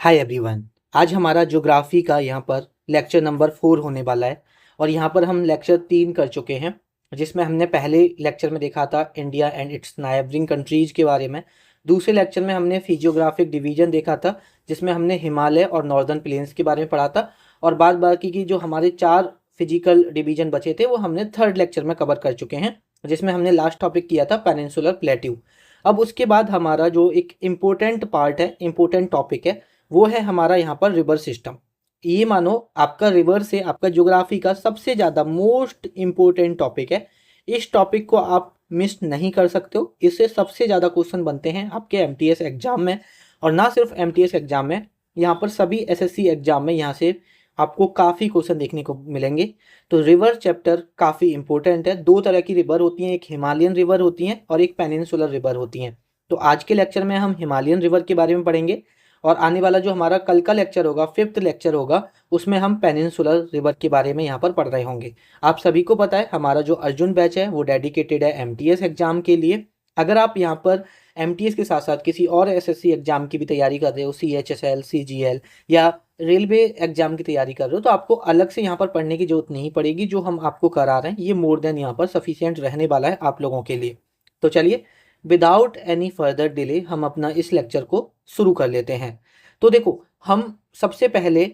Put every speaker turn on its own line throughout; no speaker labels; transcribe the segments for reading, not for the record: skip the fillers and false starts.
Hi everyone. आज हमारा geography का यहाँ पर लेक्चर नंबर 4 होने वाला है और यहाँ पर हम लेक्चर 3 कर चुके हैं, जिसमें हमने पहले लेक्चर में देखा था India and it's neighbouring countries के बारे में। दूसरे लेक्चर में हमने फिजियोग्राफिक डिवीजन देखा था, जिसमें हमने हिमालय और नॉर्दर्न प्लेन्स के बारे में पढ़ा था। और बाद बाकी की जो हमारे 4 फिजिकल डिवीजन बचे थे वो हमने थर्ड लेक्चर में कवर कर चुके हैं, जिसमें हमने लास्ट टॉपिक किया था पेनिनसुलर प्लेट्यू। अब उसके बाद हमारा जो एक इम्पोर्टेंट पार्ट है, इम्पोर्टेंट टॉपिक है, वो है हमारा यहाँ पर रिवर सिस्टम। ये मानो आपका रिवर से आपका ज्योग्राफी का सबसे ज़्यादा मोस्ट इम्पोर्टेंट टॉपिक है। इस टॉपिक को आप मिस नहीं कर सकते हो। इससे सबसे ज़्यादा क्वेश्चन बनते हैं आपके एमटीएस एग्जाम में, और ना सिर्फ एमटीएस एग्जाम में, यहाँ पर सभी एसएससी एग्जाम में यहाँ से आपको काफ़ी क्वेश्चन देखने को मिलेंगे। तो रिवर चैप्टर काफ़ी इंपॉर्टेंट है। 2 तरह की रिवर होती हैं, एक हिमालयन रिवर होती हैं और एक पेनिनसुलर रिवर होती हैं। तो आज के लेक्चर में हम हिमालयन रिवर के बारे में पढ़ेंगे, और आने वाला जो हमारा कल का लेक्चर होगा, 5th लेक्चर होगा, उसमें हम पेनिनसुलर रिवर के बारे में यहाँ पर पढ़ रहे होंगे। आप सभी को पता है हमारा जो अर्जुन बैच है वो डेडिकेटेड है एमटीएस एग्जाम के लिए। अगर आप यहाँ पर एमटीएस के साथ साथ किसी और एसएससी एग्जाम की भी तैयारी कर रहे हो, सीएचएसएल, सीजीएल या रेलवे एग्जाम की तैयारी कर रहे हो, तो आपको अलग से यहाँ पर पढ़ने की जरूरत नहीं पड़ेगी। जो हम आपको करा रहे हैं ये मोर देन यहाँ पर सफिशियंट रहने वाला है आप लोगों के लिए। तो चलिए, विदाउट एनी फर्दर डिले हम अपना इस लेक्चर को शुरू कर लेते हैं। तो देखो, हम सबसे पहले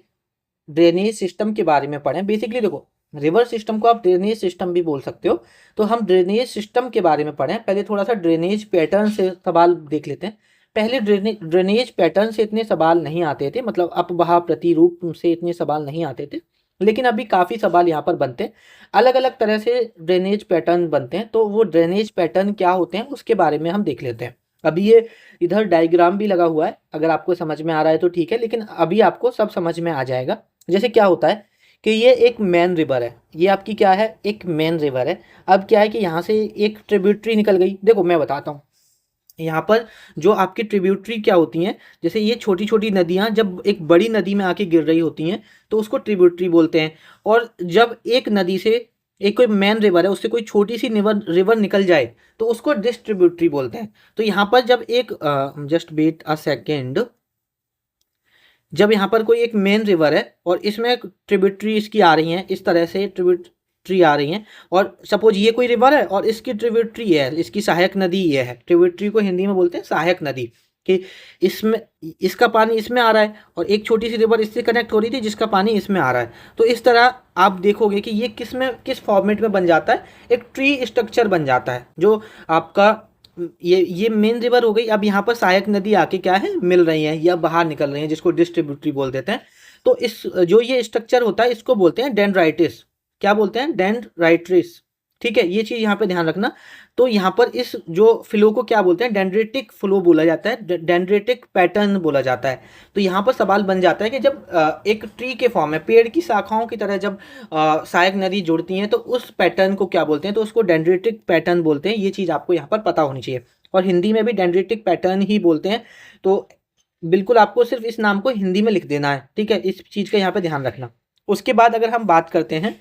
ड्रेनेज सिस्टम के बारे में पढ़ें। बेसिकली देखो, रिवर सिस्टम को आप ड्रेनेज सिस्टम भी बोल सकते हो। तो हम ड्रेनेज सिस्टम के बारे में पढ़ें। पहले थोड़ा सा ड्रेनेज पैटर्न से सवाल देख लेते हैं। पहले ड्रेनेज पैटर्न से इतने सवाल नहीं आते थे, मतलब अपवहा प्रतिरूप से इतने सवाल नहीं आते थे, लेकिन अभी काफ़ी सवाल यहाँ पर बनते हैं। अलग अलग तरह से ड्रेनेज पैटर्न बनते हैं, तो वो ड्रेनेज पैटर्न क्या होते हैं उसके बारे में हम देख लेते हैं। अभी ये इधर डायग्राम भी लगा हुआ है, अगर आपको समझ में आ रहा है तो ठीक है, लेकिन अभी आपको सब समझ में आ जाएगा। जैसे क्या होता है कि ये एक मेन रिवर है, ये आपकी क्या है, एक मेन रिवर है। अब क्या है कि यहाँ से एक ट्रिब्यूटरी निकल गई। देखो मैं बताता हूँ, यहाँ पर जो आपकी ट्रिब्यूटरी क्या होती हैं, जैसे ये छोटी छोटी नदियाँ जब एक बड़ी नदी में आके गिर रही होती हैं तो उसको ट्रिब्यूटरी बोलते हैं। और जब एक नदी से, एक कोई मेन रिवर है, उससे कोई छोटी सी रिवर निकल जाए तो उसको डिस्ट्रीब्यूटरी बोलते हैं। तो यहाँ पर जब एक जस्ट वेट अ सेकेंड, जब यहाँ पर कोई एक मेन रिवर है और इसमें ट्रिब्यूटरी इसकी आ रही हैं, इस तरह से ट्रिब्यूटरी आ रही हैं, और सपोज ये कोई रिवर है और इसकी ट्रिब्यूटरी है, इसकी सहायक नदी ये है। ट्रिब्यूटरी को हिंदी में बोलते हैं सहायक नदी, कि इसमें इसका पानी इसमें आ रहा है और एक छोटी सी रिवर इससे कनेक्ट हो रही थी जिसका पानी इसमें आ रहा है। तो इस तरह आप देखोगे कि ये किस फॉर्मेट में बन जाता है, एक ट्री स्ट्रक्चर बन जाता है। जो आपका ये मेन रिवर हो गई। अब यहाँ पर सहायक नदी आके क्या है, मिल रही है या बाहर निकल रही है, जिसको डिस्ट्रीब्यूटरी बोल देते हैं। तो इस जो ये स्ट्रक्चर होता है इसको बोलते हैं डेंड्राइटिस। क्या बोलते हैं, डेंड्राइटिस। ठीक है, ये चीज़ यहाँ पे ध्यान रखना। तो यहाँ पर इस जो फ्लो को क्या बोलते हैं, डेंड्रेटिक फ्लो बोला जाता है, डेंड्रेटिक पैटर्न बोला जाता है। तो यहाँ पर सवाल बन जाता है कि जब एक ट्री के फॉर्म में, पेड़ की शाखाओं की तरह जब सहायक नदी जुड़ती हैं तो उस पैटर्न को क्या बोलते हैं, तो उसको डेंड्रेटिक पैटर्न बोलते हैं। ये चीज़ आपको यहाँ पर पता होनी चाहिए, और हिंदी में भी डेंड्रेटिक पैटर्न ही बोलते हैं। तो बिल्कुल आपको सिर्फ इस नाम को हिंदी में लिख देना है, ठीक है, इस चीज़ का यहाँ पर ध्यान रखना। उसके बाद अगर हम बात करते हैं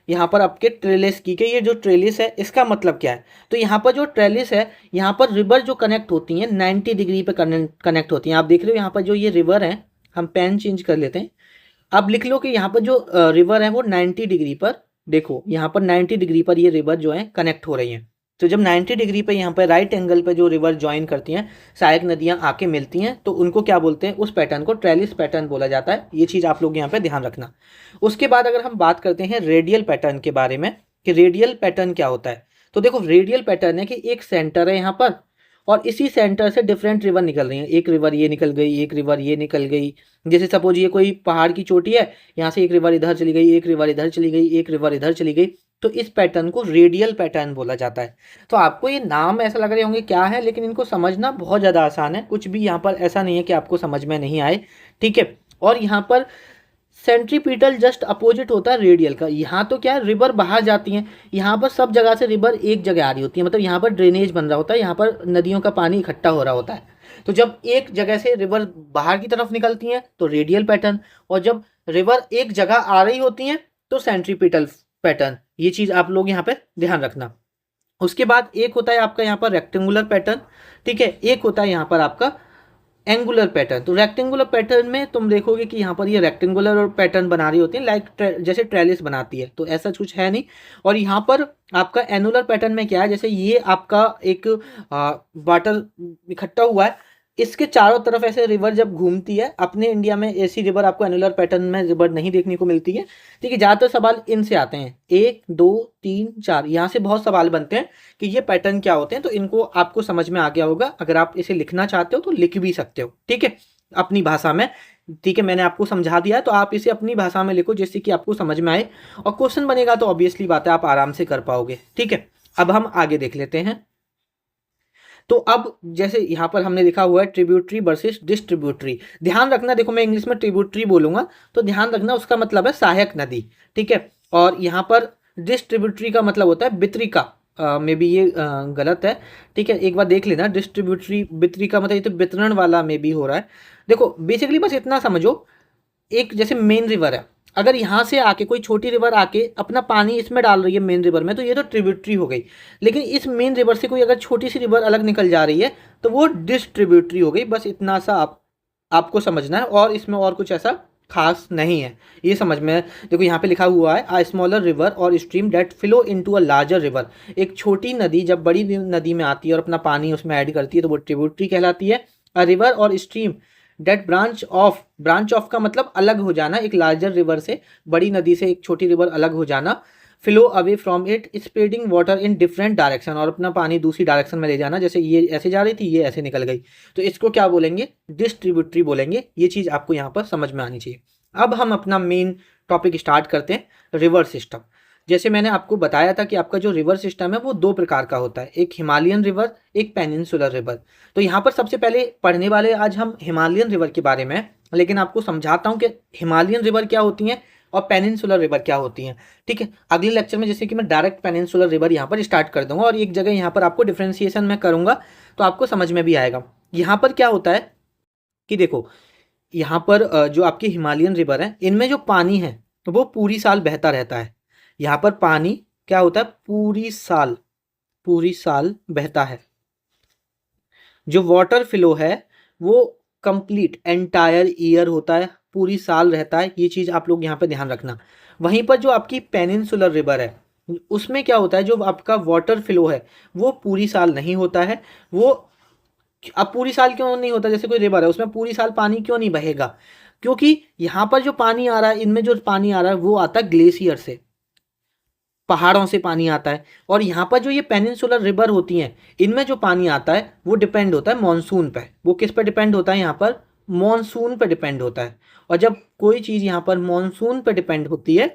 यहाँ पर आपके ट्रेलिस की, कि ये जो ट्रेलिस है इसका मतलब क्या है। तो यहाँ पर जो ट्रेलिस है, यहाँ पर रिवर जो कनेक्ट होती हैं 90 डिग्री पे कनेक्ट होती हैं। आप देख रहे हो यहाँ पर जो ये रिवर है, हम पेन चेंज कर लेते हैं। अब लिख लो कि यहाँ पर जो रिवर है वो 90 डिग्री पर, देखो यहाँ पर 90 डिग्री पर ये रिवर जो है कनेक्ट हो रही हैं। तो जब 90 डिग्री पे यहाँ पर राइट एंगल पे जो रिवर ज्वाइन करती हैं, सहायक नदियाँ आके मिलती हैं, तो उनको क्या बोलते हैं, उस पैटर्न को ट्रेलिस पैटर्न बोला जाता है। ये चीज़ आप लोग यहाँ पे ध्यान रखना। उसके बाद अगर हम बात करते हैं रेडियल पैटर्न के बारे में, कि रेडियल पैटर्न क्या होता है। तो देखो, रेडियल पैटर्न है कि एक सेंटर है यहाँ पर, और इसी सेंटर से डिफरेंट रिवर निकल रही हैं। एक रिवर ये निकल गई, एक रिवर ये निकल गई। जैसे सपोज ये कोई पहाड़ की चोटी है, यहाँ से एक रिवर इधर चली गई, एक रिवर इधर चली गई, एक रिवर इधर चली गई। तो इस पैटर्न को रेडियल पैटर्न बोला जाता है। तो आपको ये नाम ऐसा लग रहे होंगे क्या है, लेकिन इनको समझना बहुत ज़्यादा आसान है। कुछ भी यहाँ पर ऐसा नहीं है कि आपको समझ में नहीं आए, ठीक है। और यहाँ पर सेंट्रीपिटल जस्ट अपोजिट होता है रेडियल का। यहाँ तो क्या है, रिवर बाहर जाती हैं, यहाँ पर सब जगह से रिवर एक जगह आ रही होती है, मतलब यहाँ पर ड्रेनेज बन रहा होता है, यहाँ पर नदियों का पानी इकट्ठा हो रहा होता है। तो जब एक जगह से रिवर बाहर की तरफ निकलती हैं तो रेडियल पैटर्न, और जब रिवर एक जगह आ रही होती हैं तो सेंट्रीपिटल पैटर्न। ये चीज़ आप लोग यहाँ पे ध्यान रखना। उसके बाद एक होता है आपका यहाँ पर रेक्टेंगुलर पैटर्न, ठीक है, एक होता है यहाँ पर आपका एंगुलर पैटर्न, तो रेक्टेंगुलर पैटर्न में तुम देखोगे कि यहाँ पर ये रेक्टेंगुलर और पैटर्न बना रही होती है, लाइक जैसे ट्रेलिस बनाती है, तो ऐसा कुछ है नहीं। और यहाँ पर आपका एनुलर पैटर्न में क्या है, जैसे ये आपका एक वाटर इकट्ठा हुआ है, इसके चारों तरफ ऐसे रिवर जब घूमती है, अपने इंडिया में ऐसी रिवर आपको एनुलर पैटर्न में रिवर नहीं देखने को मिलती है। ठीक है, ज़्यादातर सवाल इनसे आते हैं, 1 2 3 4, यहाँ से बहुत सवाल बनते हैं कि ये पैटर्न क्या होते हैं, तो इनको आपको समझ में आ गया होगा। अगर आप इसे लिखना चाहते हो तो लिख भी सकते हो, ठीक है, अपनी भाषा में। ठीक है, मैंने आपको समझा दिया, तो आप इसे अपनी भाषा में लिखो जिससे कि आपको समझ में आए, और क्वेश्चन बनेगा तो ऑब्वियसली बात है आप आराम से कर पाओगे। ठीक है, अब हम आगे देख लेते हैं। तो अब जैसे यहाँ पर हमने लिखा हुआ है ट्रिब्यूटरी वर्सेस डिस्ट्रीब्यूटरी, ध्यान रखना, देखो मैं इंग्लिश में ट्रिब्यूटरी बोलूंगा तो ध्यान रखना उसका मतलब है सहायक नदी। ठीक है, और यहाँ पर डिस्ट्रीब्यूटरी का मतलब होता है वितरिका, मे बी ये गलत है। ठीक है, एक बार देख लेना, डिस्ट्रीब्यूटरी वितरिका मतलब ये तो वितरण वाला मे बी हो रहा है। देखो बेसिकली बस इतना समझो, एक जैसे मेन रिवर है, अगर यहाँ से आके कोई छोटी रिवर आके अपना पानी इसमें डाल रही है मेन रिवर में, तो ये तो ट्रिब्यूटरी हो गई। लेकिन इस मेन रिवर से कोई अगर छोटी सी रिवर अलग निकल जा रही है तो वो डिस्ट्रीब्यूटरी हो गई। बस इतना सा आपको समझना है, और इसमें और कुछ ऐसा खास नहीं है, ये समझ में। देखो यहाँ पे लिखा हुआ है a smaller river or stream that flow into a larger river, एक छोटी नदी जब बड़ी नदी में आती है और अपना पानी उसमें ऐड करती है तो वो ट्रिब्यूटरी कहलाती है। A river or stream date branch of का मतलब अलग हो जाना, एक लार्जर रिवर से, बड़ी नदी से एक छोटी रिवर अलग हो जाना। Flow away from it spreading water in different direction, और अपना पानी दूसरी डायरेक्शन में ले जाना, जैसे ये ऐसे जा रही थी ये ऐसे निकल गई, तो इसको क्या बोलेंगे, डिस्ट्रीब्यूटरी बोलेंगे। ये चीज़ आपको यहाँ पर समझ में आनी चाहिए। अब हम अपना मेन टॉपिक स्टार्ट करते हैं, रिवर सिस्टम। जैसे मैंने आपको बताया था कि आपका जो रिवर सिस्टम है वो 2 प्रकार का होता है, एक हिमालयन रिवर, एक पेनिनसुलर रिवर। तो यहाँ पर सबसे पहले पढ़ने वाले आज हम हिमालयन रिवर के बारे में, लेकिन आपको समझाता हूँ कि हिमालयन रिवर क्या होती हैं और पेनिनसुलर रिवर क्या होती हैं। ठीक है, अगले लेक्चर में जैसे कि मैं डायरेक्ट पेनिनसुलर रिवर यहाँ पर स्टार्ट कर दूंगा, और एक जगह यहाँ पर आपको डिफ्रेंसिएशन में करूँगा तो आपको समझ में भी आएगा। यहाँ पर क्या होता है कि देखो, यहाँ पर जो आपकी हिमालयन रिवर है इनमें जो पानी है वो पूरी साल बहता रहता है। यहाँ पर पानी क्या होता है, पूरी साल बहता है। जो वाटर फ्लो है वो कंप्लीट एंटायर ईयर होता है, पूरी साल रहता है। ये चीज़ आप लोग यहाँ पे ध्यान रखना। वहीं पर जो आपकी पेनिनसुलर रिवर है उसमें क्या होता है, जो आपका वाटर फ्लो है वो पूरी साल नहीं होता है। वो अब पूरी साल क्यों नहीं होता, जैसे कोई रिवर है उसमें पूरी साल पानी क्यों नहीं बहेगा, क्योंकि यहाँ पर जो पानी आ रहा है, इनमें जो पानी आ रहा है वो आता है ग्लेशियर से, पहाड़ों से पानी आता है। और यहाँ पर जो ये पेनिनसुलर रिवर होती हैं इनमें जो पानी आता है वो डिपेंड होता है मॉनसून पे। वो किस पे डिपेंड होता है, यहाँ पर मॉनसून पे डिपेंड होता है। और जब कोई चीज़ यहाँ पर मॉनसून पे डिपेंड होती है,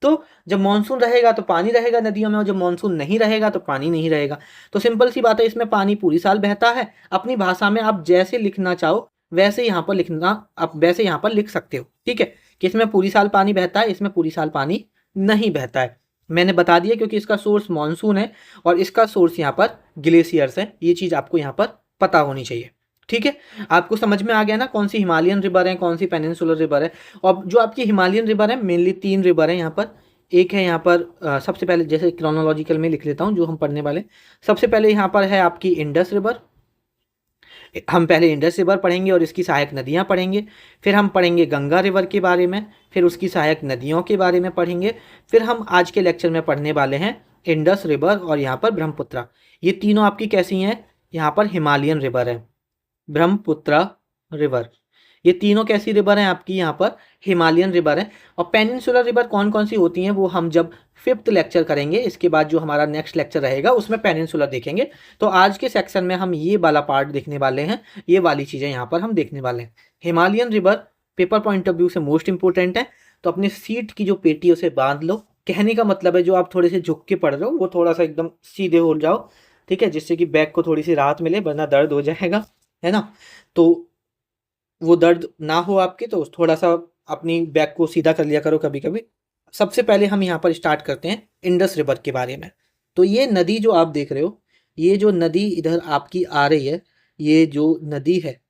तो जब मॉनसून रहेगा तो पानी रहेगा नदियों में, और जब मॉनसून नहीं रहेगा तो पानी नहीं रहेगा। तो सिंपल सी बात है, इसमें पानी पूरी साल बहता है। अपनी भाषा में आप जैसे लिखना चाहो वैसे यहाँ पर लिखना, आप वैसे यहाँ पर लिख सकते हो। ठीक है, कि इसमें पूरी साल पानी बहता है, इसमें पूरी साल पानी नहीं बहता है। मैंने बता दिया क्योंकि इसका सोर्स मॉनसून है और इसका सोर्स यहाँ पर ग्लेशियर्स है। ये चीज़ आपको यहाँ पर पता होनी चाहिए। ठीक है, आपको समझ में आ गया ना कौन सी हिमालयन रिवर है, कौन सी पेनिनसुलर रिवर है। और जो आपकी हिमालयन रिवर है मेनली 3 रिवर है यहाँ पर। एक है यहाँ पर सबसे पहले, जैसे क्रोनोलॉजिकल में लिख लेता हूँ जो हम पढ़ने वाले। सबसे पहले यहाँ पर है आपकी इंडस रिवर। हम पहले इंडस रिवर पढ़ेंगे और इसकी सहायक नदियाँ पढ़ेंगे। फिर हम पढ़ेंगे गंगा रिवर के बारे में, फिर उसकी सहायक नदियों के बारे में पढ़ेंगे। फिर हम आज के लेक्चर में पढ़ने वाले हैं इंडस रिवर और यहाँ पर ब्रह्मपुत्रा। ये तीनों आपकी कैसी हैं, यहाँ पर हिमालयन रिवर है, ब्रह्मपुत्रा रिवर। ये तीनों कैसी रिवर हैं आपकी, यहाँ पर हिमालयन रिवर है। और पेनिनसुलर रिवर कौन कौन सी होती हैं वो हम जब 5th लेक्चर करेंगे, इसके बाद जो हमारा नेक्स्ट लेक्चर रहेगा उसमें पेनिनसुलर देखेंगे। तो आज के सेक्शन में हम ये वाला पार्ट देखने वाले हैं, ये वाली चीज़ें यहाँ पर हम देखने वाले हैं। Himalayan river paper point of view से मोस्ट इंपॉर्टेंट है, तो अपनी सीट की जो पेटी है उसे बांध लो। कहने का मतलब है जो आप थोड़े से झुक के पढ़ रहे हो वो थोड़ा सा एकदम सीधे हो जाओ, ठीक है, जिससे कि बैक को थोड़ी सी राहत मिले, वरना दर्द हो जाएगा, है ना। तो वो दर्द ना हो आपके, तो थोड़ा सा अपनी बैक को सीधा कर लिया करो कभी कभी। सबसे पहले हम यहाँ पर स्टार्ट करते हैं इंडस रिवर के बारे में। तो ये नदी जो आप देख रहे हो, ये जो नदी इधर आपकी आ रही है, ये जो नदी है,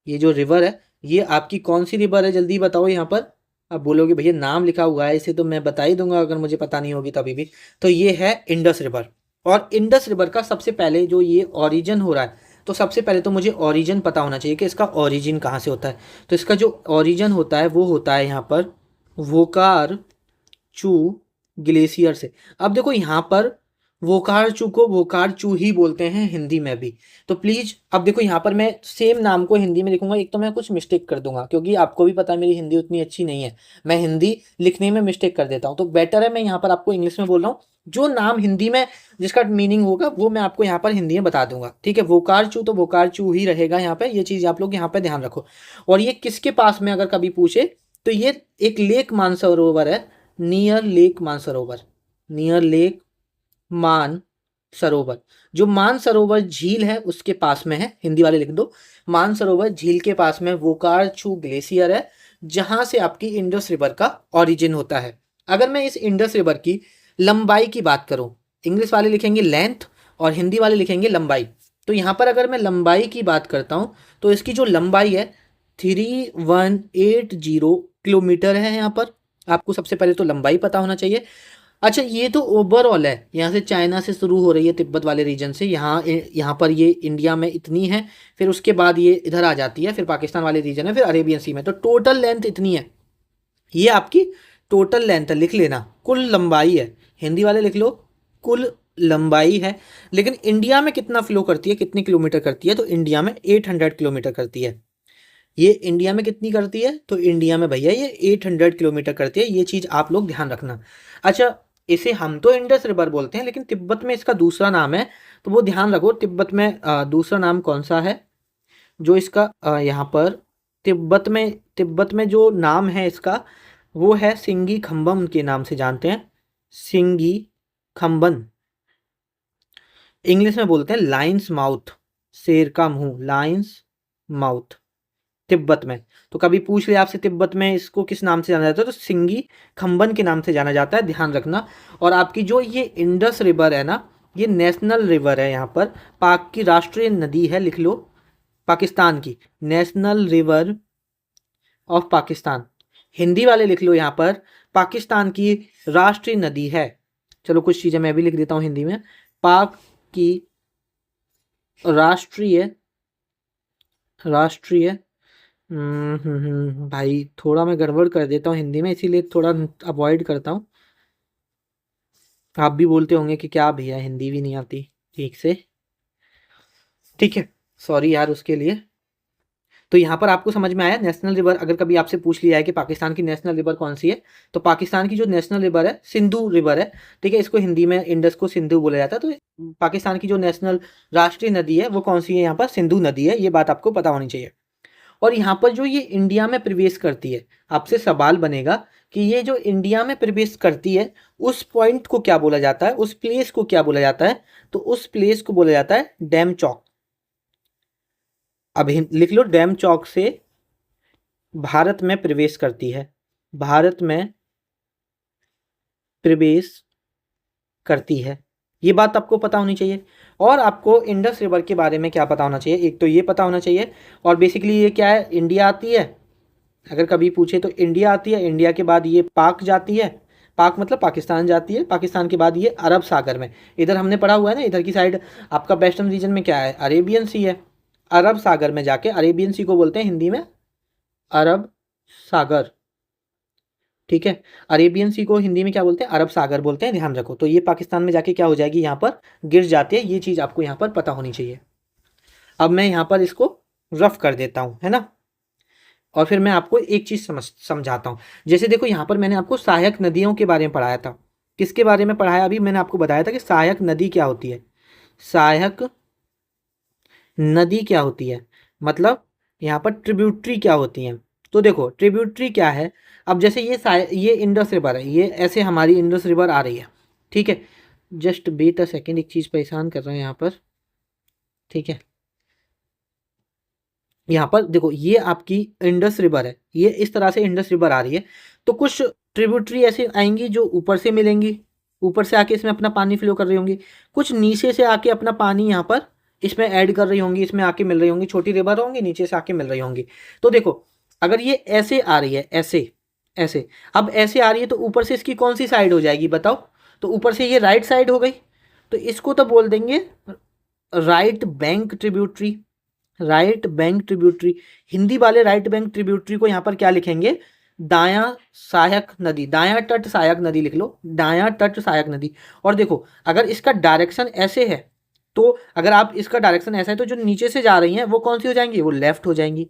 ये जो रिवर है, ये आपकी कौन सी रिवर है जल्दी बताओ। यहाँ पर आप बोलोगे भैया नाम लिखा हुआ है, इसे तो मैं बता ही दूंगा अगर मुझे पता नहीं होगी तभी भी। तो ये है इंडस रिवर। और इंडस रिवर का सबसे पहले जो ये ओरिजिन हो रहा है, तो सबसे पहले तो मुझे ओरिजिन पता होना चाहिए कि इसका ओरिजिन कहाँ से होता है। तो इसका जो ओरिजिन होता है वो होता है यहाँ पर वोकार चू ग्लेशियर से। अब देखो यहाँ पर वोकार चू को वोकार चू ही बोलते हैं हिंदी में भी। तो प्लीज अब देखो यहाँ पर मैं सेम नाम को हिंदी में लिखूंगा, एक तो मैं कुछ मिस्टेक कर दूंगा क्योंकि आपको भी पता है मेरी हिंदी उतनी अच्छी नहीं है, मैं हिंदी लिखने में मिस्टेक कर देता हूँ। तो बेटर है मैं यहाँ पर आपको इंग्लिश में बोल रहा हूँ, जो नाम हिंदी में जिसका मीनिंग होगा वो मैं आपको यहाँ पर हिंदी में बता दूंगा, ठीक है। वोकार चू तो वोकार चू ही रहेगा यहाँ पे, ये चीज आप लोग यहाँ पे ध्यान रखो। और ये किसके पास में अगर कभी पूछे तो ये एक लेक मानसरोवर है, near lake Mansarovar, near lake Mansarovar. जो मानसरोवर झील है उसके पास में है, हिंदी वाले लिख दो, मानसरोवर झील के पास में वोकारचू ग्लेशियर है, जहां से आपकी इंडस रिवर का ओरिजिन होता है। अगर मैं इस इंडस रिवर की लंबाई की बात करूं, इंग्लिश वाले लिखेंगे लेंथ और हिंदी वाले लिखेंगे लंबाई। तो यहाँ पर अगर मैं लंबाई की बात करता हूँ तो इसकी जो लंबाई है 3180 किलोमीटर है। यहाँ पर आपको सबसे पहले तो लंबाई पता होना चाहिए। अच्छा, ये तो ओवरऑल है, यहाँ से चाइना से शुरू हो रही है तिब्बत वाले रीजन से, यहाँ पर ये इंडिया में इतनी है, फिर उसके बाद ये इधर आ जाती है, फिर पाकिस्तान वाले रीजन है, फिर अरेबियन सी में। तो टोटल लेंथ इतनी है, ये आपकी टोटल लेंथ है, लिख लेना कुल लंबाई है। हिंदी वाले लिख लो कुल लंबाई है। लेकिन इंडिया में कितना फ्लो करती है, कितने किलोमीटर करती है, तो इंडिया में 800 किलोमीटर करती है। ये इंडिया में कितनी करती है, तो इंडिया में भैया ये 800 किलोमीटर करती है, ये चीज़ आप लोग ध्यान रखना। अच्छा, इसे हम तो इंडस रिवर बोलते हैं लेकिन तिब्बत में इसका दूसरा नाम है, तो वो ध्यान रखो। तिब्बत में दूसरा नाम कौन सा है जो इसका यहाँ पर तिब्बत में जो नाम है इसका वो है सिंगी खम्बम के नाम से जानते हैं, सिंगी खम्बन। इंग्लिश में बोलते हैं लाइन्स माउथ, शेर का मुंह, लाइन्स माउथ तिब्बत में। तो कभी पूछ ले आपसे तिब्बत में इसको किस नाम से जाना जाता है, तो सिंगी खम्बन के नाम से जाना जाता है, ध्यान रखना। और आपकी जो ये इंडस रिवर है ना, ये नेशनल रिवर है, यहाँ पर पाक की राष्ट्रीय नदी है, लिख लो पाकिस्तान की, national river of Pakistan. Hindi वाले लिख लो यहाँ पर पाकिस्तान की राष्ट्रीय नदी है। चलो कुछ चीज़ें मैं भी लिख देता हूँ हिंदी में, पाक की राष्ट्रीय भाई थोड़ा मैं गड़बड़ कर देता हूँ हिंदी में, इसीलिए थोड़ा अवॉइड करता हूँ। आप भी बोलते होंगे कि क्या भैया हिंदी भी नहीं आती ठीक से, ठीक है, सॉरी यार उसके लिए। तो यहाँ पर आपको समझ में आया नेशनल रिवर, अगर कभी आपसे पूछ लिया है कि पाकिस्तान की नेशनल रिवर कौन सी है, तो पाकिस्तान की जो नेशनल रिवर है सिंधु रिवर है, ठीक है। इसको हिंदी में इंडस को सिंधु बोला जाता है। तो पाकिस्तान की जो नेशनल राष्ट्रीय नदी है वो कौन सी है, यहाँ पर सिंधु नदी है, ये बात आपको पता होनी चाहिए। और यहाँ पर जो ये इंडिया में प्रवेश करती है, आपसे सवाल बनेगा कि ये जो इंडिया में प्रवेश करती है उस पॉइंट को क्या बोला जाता है, उस प्लेस को क्या बोला जाता है, तो उस प्लेस को बोला जाता है डैम चौक। अब लिख लो डैम चौक से भारत में प्रवेश करती है, भारत में प्रवेश करती है, ये बात आपको पता होनी चाहिए। और आपको इंडस रिवर के बारे में क्या पता होना चाहिए, एक तो ये पता होना चाहिए, और बेसिकली ये क्या है, इंडिया आती है, अगर कभी पूछे तो इंडिया आती है, इंडिया के बाद ये पाक जाती है, पाक मतलब पाकिस्तान जाती है, पाकिस्तान के बाद ये अरब सागर में, इधर हमने पढ़ा हुआ है ना, इधर की साइड आपका वेस्टर्न रीजन में क्या है, अरेबियन सी है, अरब सागर में जाके अरेबियन सी को बोलते हैं हिंदी में अरब सागर, ठीक है। अरेबियन सी को हिंदी में क्या बोलते हैं, अरब सागर बोलते हैं, ध्यान रखो। तो ये पाकिस्तान में जाके क्या हो जाएगी, यहाँ पर गिर जाती है, ये चीज़ आपको यहाँ पर पता होनी चाहिए। अब मैं यहाँ पर इसको रफ कर देता हूँ, है ना, और फिर मैं आपको एक चीज़ समझाता हूँ। जैसे देखो यहाँ पर मैंने आपको सहायक नदियों के बारे में पढ़ाया था, किसके बारे में पढ़ाया, अभी मैंने आपको बताया था कि सहायक नदी क्या होती है, सहायक नदी क्या होती है, मतलब यहाँ पर ट्रिब्यूटरी क्या होती हैं। तो देखो ट्रिब्यूटरी क्या है, अब जैसे ये इंडस रिवर है, ये ऐसे हमारी इंडस रिवर आ रही है, ठीक है। जस्ट वेट अ सेकेंड, एक चीज़ परेशान कर रहे हैं यहाँ पर, ठीक है। यहाँ पर देखो ये आपकी इंडस रिवर है, ये इस तरह से इंडस रिवर आ रही है, तो कुछ ट्रिब्यूटरी ऐसे आएंगी जो ऊपर से मिलेंगी, ऊपर से आके इसमें अपना पानी फ्लो कर रही होंगी, कुछ नीचे से आके अपना पानी यहाँ पर इसमें ऐड कर रही होंगी, इसमें आके मिल रही होंगी, छोटी रिवर होंगी नीचे से आके मिल रही होंगी। तो देखो अगर ये ऐसे आ रही है, ऐसे ऐसे, अब ऐसे आ रही है तो ऊपर से इसकी कौन सी साइड हो जाएगी बताओ, तो ऊपर से ये राइट साइड हो गई, तो इसको तो बोल देंगे right bank tributary, right bank tributary, Hindi वाले राइट बैंक ट्रिब्यूटरी को यहाँ पर क्या लिखेंगे, दायां सहायक नदी, दायां तट सहायक नदी लिख लो, दायां तट सहायक नदी। और देखो अगर इसका डायरेक्शन ऐसे है, तो अगर आप इसका डायरेक्शन ऐसा है तो जो नीचे से जा रही हैं वो कौन सी हो जाएंगी, वो लेफ्ट हो जाएंगी,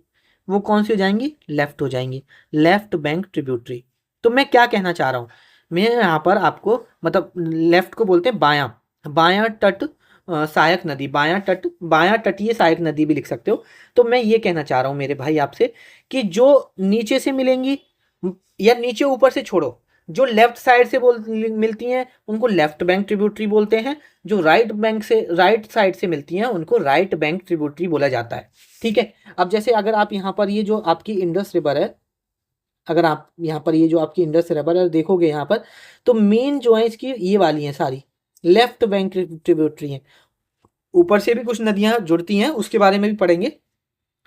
वो कौन सी हो जाएंगी, लेफ्ट हो जाएंगी, लेफ्ट बैंक ट्रिब्यूटरी। तो मैं क्या कहना चाह रहा हूँ, मैं यहाँ पर आपको मतलब लेफ्ट को बोलते हैं बायां, बायां तट सहायक नदी, बायां तट, बायां तटीय सहायक नदी भी लिख सकते हो। तो मैं ये कहना चाह रहा हूँ मेरे भाई आपसे कि जो नीचे से मिलेंगी या नीचे ऊपर से छोड़ो, जो लेफ्ट साइड से मिलती हैं उनको लेफ्ट बैंक ट्रिब्यूटरी बोलते हैं, जो राइट बैंक से, राइट साइड से मिलती हैं उनको राइट बैंक ट्रिब्यूटरी बोला जाता है। ठीक है, अब जैसे अगर आप यहाँ पर ये जो आपकी इंडस रिवर है, अगर आप यहाँ पर ये जो आपकी इंडस रिवर है देखोगे यहाँ पर, तो मेन जो है इसकी ये वाली हैं सारी लेफ्ट बैंक ट्रिब्यूटरी हैं। ऊपर से भी कुछ नदियां जुड़ती हैं, उसके बारे में भी पढ़ेंगे।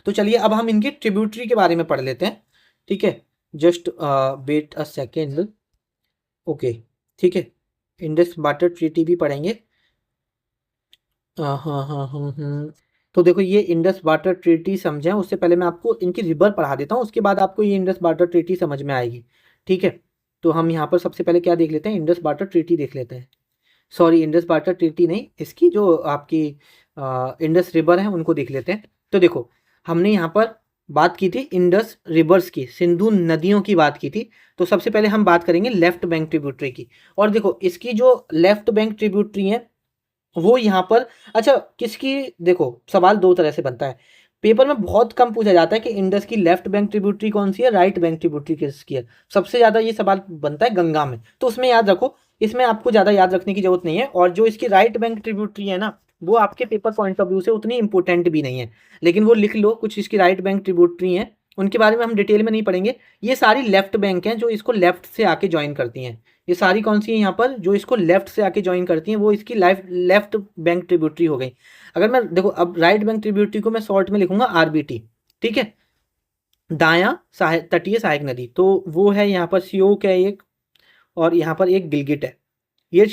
तो चलिए अब हम इनकी ट्रिब्यूटरी के बारे में पढ़ लेते हैं। ठीक है, just wait a second. Okay, ठीक है, इंडस वाटर ट्रीटी भी पढ़ेंगे। हाँ हाँ हाँ तो देखो ये इंडस वाटर ट्रीटी समझें, उससे पहले मैं आपको इनकी रिवर पढ़ा देता हूँ, उसके बाद आपको ये इंडस वाटर ट्रीटी समझ में आएगी। ठीक है, तो हम यहाँ पर सबसे पहले क्या देख लेते हैं, इंडस वाटर ट्रीटी देख लेते हैं। सॉरी, इंडस वाटर ट्रीटी नहीं, इसकी जो आपकी इंडस रिवर है उनको देख लेते हैं। तो देखो हमने यहाँ पर बात की थी इंडस रिवर्स की, सिंधु नदियों की बात की थी। तो सबसे पहले हम बात करेंगे लेफ्ट बैंक ट्रिब्यूटरी की। और देखो इसकी जो लेफ्ट बैंक ट्रिब्यूटरी है वो यहाँ पर, अच्छा किसकी, देखो सवाल दो तरह से बनता है, पेपर में बहुत कम पूछा जाता है कि इंडस की लेफ्ट बैंक ट्रिब्यूटरी कौन सी है, राइट बैंक ट्रिब्यूटरी किसकी है। सबसे ज़्यादा ये सवाल बनता है गंगा में, तो उसमें याद रखो, इसमें आपको ज़्यादा याद रखने की जरूरत नहीं है। और जो इसकी राइट बैंक ट्रिब्यूटरी है ना, वो आपके पेपर पॉइंट ऑफ व्यू से उतनी इंपॉर्टेंट भी नहीं है, लेकिन वो लिख लो, कुछ इसकी राइट बैंक ट्रिब्यूटरी हैं, उनके बारे में हम डिटेल में नहीं पढ़ेंगे। ये सारी लेफ्ट बैंक हैं जो इसको लेफ्ट से आके ज्वाइन करती हैं। ये सारी कौन सी है यहाँ पर, जो इसको लेफ्ट से आके ज्वाइन करती हैं वो इसकी लेफ्ट बैंक ट्रिब्यूटरी हो गई। अगर मैं देखो अब राइट बैंक ट्रिब्यूटरी को मैं शॉर्ट में लिखूंगा आरबीटी। ठीक है, दायां तटीय सहायक नदी, तो वो है यहाँ पर श्योक है एक, और यहाँ पर एक गिलगिट है। ये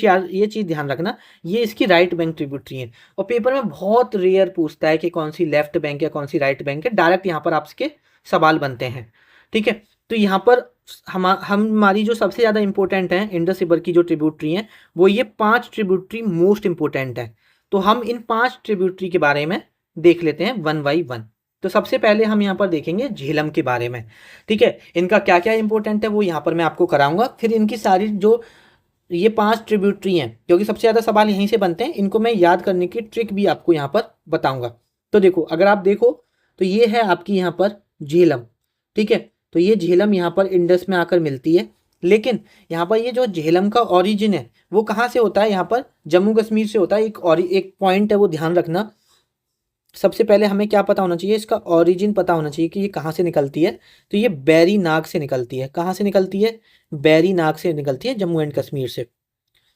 चीज़ ध्यान रखना, ये इसकी राइट बैंक ट्रिब्यूटरी है। और पेपर में बहुत रेयर पूछता है कि कौन सी लेफ्ट बैंक है कौन सी राइट बैंक है, डायरेक्ट यहाँ पर आपके सवाल बनते हैं। ठीक है, तो यहाँ पर हमारी जो सबसे ज़्यादा इंपॉर्टेंट है इंडस रिवर की जो ट्रिब्यूटरी हैं, वो ये 5 ट्रिब्यूटरी मोस्ट इंपॉर्टेंट है। तो हम इन 5 ट्रिब्यूटरी के बारे में देख लेते हैं वन बाई वन। तो सबसे पहले हम यहाँ पर देखेंगे झेलम के बारे में। ठीक है, इनका क्या क्या इंपॉर्टेंट है वो यहाँ पर मैं आपको कराऊंगा, फिर इनकी सारी जो ये 5 ट्रिब्यूटरी हैं, क्योंकि सबसे ज़्यादा सवाल यहीं से बनते हैं, इनको मैं याद करने की ट्रिक भी आपको यहाँ पर बताऊंगा। तो देखो अगर आप देखो तो ये है आपकी यहाँ पर झेलम। ठीक है, तो ये झेलम यहाँ पर इंडस में आकर मिलती है, लेकिन यहाँ पर ये जो झेलम का ओरिजिन है वो कहाँ से होता है, यहाँ पर जम्मू कश्मीर से होता है। एक पॉइंट है वो ध्यान रखना, सबसे पहले हमें क्या पता होना चाहिए, इसका ओरिजिन पता होना चाहिए कि ये कहाँ से निकलती है। तो ये बैरी नाग से निकलती है, कहाँ से निकलती है, बैरी नाग से निकलती है, जम्मू एंड कश्मीर से।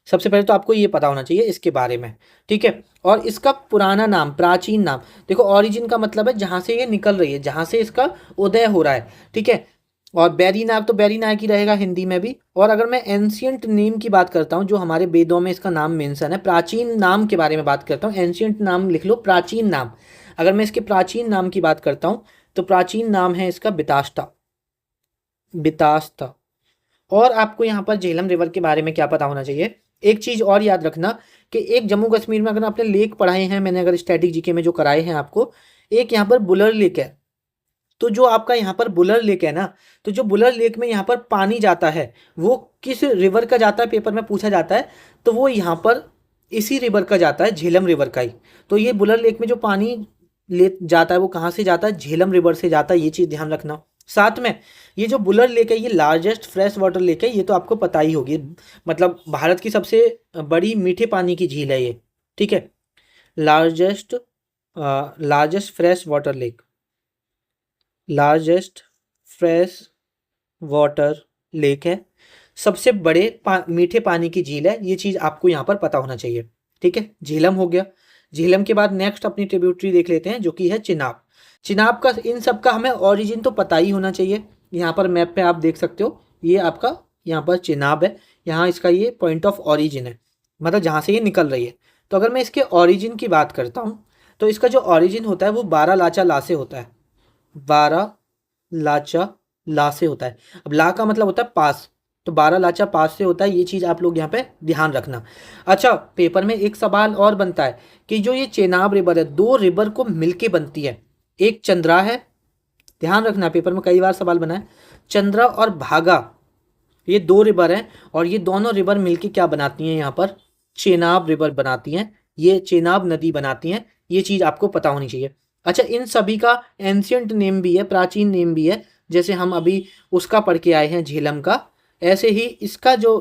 सबसे पहले तो आपको ये पता होना चाहिए इसके बारे में। ठीक है, और इसका पुराना नाम, प्राचीन नाम, देखो ओरिजिन का मतलब है जहाँ से ये निकल रही है, जहाँ से इसका उदय हो रहा है। ठीक है, और बैरी नाग तो बैरी नाग ही रहेगा हिंदी में भी। और अगर मैं एंशियंट नेम की बात करता हूँ, जो हमारे वेदों में इसका नाम मेंशन है, प्राचीन नाम के बारे में बात करता हूँ, एंशियंट नाम लिख लो, प्राचीन नाम। अगर मैं इसके प्राचीन नाम की बात करता हूँ तो प्राचीन नाम है इसका बितास्ता, बितास्ता। और आपको यहाँ पर झेलम रिवर के बारे में क्या पता होना चाहिए, एक चीज़ और याद रखना कि एक जम्मू कश्मीर में अगर आपने लेक पढ़ाए हैं, मैंने अगर स्टैटिक जीके में जो कराए हैं आपको, एक यहाँ पर बुलर लेक है। तो जो आपका यहाँ पर बुलर लेक है ना, तो जो बुलर लेक में यहाँ पर पानी जाता है वो किस रिवर का जाता है, पेपर में पूछा जाता है, तो वो यहाँ पर इसी रिवर का जाता है, झेलम रिवर का ही। तो ये बुलर लेक में जो पानी ले जाता है वो कहाँ से जाता है, झेलम रिवर से जाता है, ये चीज़ ध्यान रखना। साथ में ये जो बुलर लेक है ये लार्जेस्ट फ्रेश वाटर लेक है, ये तो आपको पता ही होगी, मतलब भारत की सबसे बड़ी मीठे पानी की झील है ये। ठीक है, largest largest fresh water lake, largest fresh water lake है, सबसे बड़े मीठे पानी की झील है, ये चीज़ आपको यहाँ पर पता होना चाहिए। ठीक है, झेलम हो गया। झेलम के बाद नेक्स्ट अपनी ट्रिब्यूटरी देख लेते हैं जो कि है चिनाब। चिनाब का, इन सब का हमें ओरिजिन तो पता ही होना चाहिए। यहाँ पर मैप पे आप देख सकते हो, ये आपका यहाँ पर चिनाब है, यहाँ इसका ये पॉइंट ऑफ ओरिजिन है, मतलब जहाँ से ये निकल रही है। तो अगर मैं इसके ओरिजिन की बात करता हूँ तो इसका जो ओरिजिन होता है वो बारह लाचा ला से होता है, बारह लाचा ला से होता है। अब ला का मतलब होता है पास, तो बारह लाचा पास से होता है, ये चीज़ आप लोग यहाँ पे ध्यान रखना। अच्छा, पेपर में एक सवाल और बनता है कि जो ये चेनाब रिवर है, दो रिवर को मिलके बनती है, एक चंद्रा है, ध्यान रखना पेपर में कई बार सवाल बना है, चंद्रा और भागा, ये दो रिवर हैं और ये दोनों रिवर मिलके क्या बनाती हैं, यहाँ पर चेनाब रिवर बनाती हैं, ये चेनाब नदी बनाती हैं, ये चीज़ आपको पता होनी चाहिए। अच्छा, इन सभी का एंशियंट नेम भी है, प्राचीन नेम भी है, जैसे हम अभी उसका पढ़ के आए हैं झेलम का, ऐसे ही इसका जो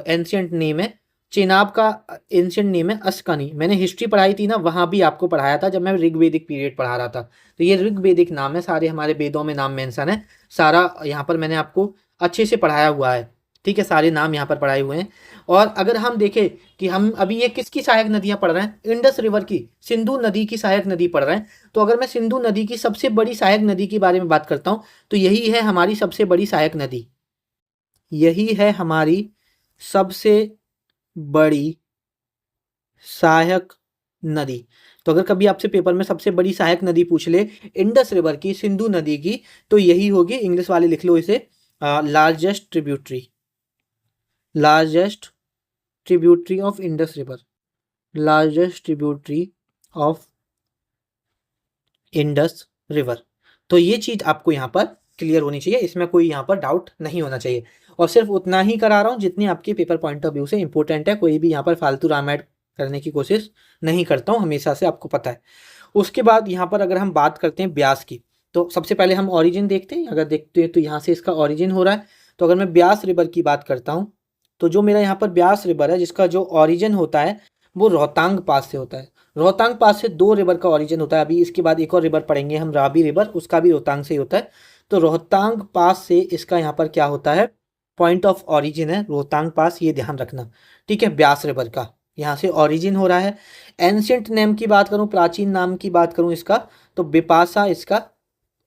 एंशियंट नेम है चेनाब का, एंशियंट नेम है अस्कानी। मैंने हिस्ट्री पढ़ाई थी ना, वहाँ भी आपको पढ़ाया था जब मैं ऋग्वेदिक पीरियड पढ़ा रहा था। तो ये ऋग्वेदिक नाम है, सारे हमारे वेदों में नाम मेंशन है, सारा यहाँ पर मैंने आपको अच्छे से पढ़ाया हुआ है, ठीक है, सारे नाम यहाँ पर पढ़ाए हुए हैं। और अगर हम देखें कि हम अभी ये किसकी सहायक नदियाँ पढ़ रहे हैं, इंडस रिवर की, सिंधु नदी की सहायक नदी पढ़ रहे हैं। तो अगर मैं सिंधु नदी की सबसे बड़ी सहायक नदी के बारे में बात करता हूँ तो यही है हमारी सबसे बड़ी सहायक नदी, यही है हमारी सबसे बड़ी सहायक नदी। तो अगर कभी आपसे पेपर में सबसे बड़ी सहायक नदी पूछ ले इंडस रिवर की, सिंधु नदी की, तो यही होगी, इंग्लिश वाले लिख लो इसे, largest tributary, largest tributary of Indus river, largest tributary of Indus river. तो ये चीज़ आपको यहाँ पर क्लियर होनी चाहिए, इसमें कोई यहाँ पर डाउट नहीं होना चाहिए। और सिर्फ उतना ही करा रहा हूँ जितनी आपके पेपर पॉइंट ऑफ व्यू से इंपॉर्टेंट है, कोई भी यहाँ पर फालतू रामायण करने की कोशिश नहीं करता हूँ हमेशा से, आपको पता है। उसके बाद यहाँ पर अगर हम बात करते हैं ब्यास की, तो सबसे पहले हम ओरिजिन देखते हैं। अगर देखते हैं तो यहाँ से इसका ओरिजिन हो रहा है। तो अगर मैं ब्यास रिवर की बात करता हूँ तो जो मेरा यहाँ पर ब्यास रिवर है जिसका जो ओरिजिन होता है वो रोहतांग पास से होता है। रोहतांग पास से दो रिवर का ओरिजिन होता है, अभी इसके बाद एक और रिवर पढ़ेंगे हम रावी रिवर, उसका भी रोहतांग से ही होता है। तो रोहतांग पास से इसका यहाँ पर क्या होता है, पॉइंट ऑफ ओरिजिन है रोहतांग पास, ये ध्यान रखना, ठीक है। ब्यास रिवर का यहाँ से ओरिजिन हो रहा है। एंशियंट नेम की बात करूँ, प्राचीन नाम की बात करूँ इसका, तो बिपाशा इसका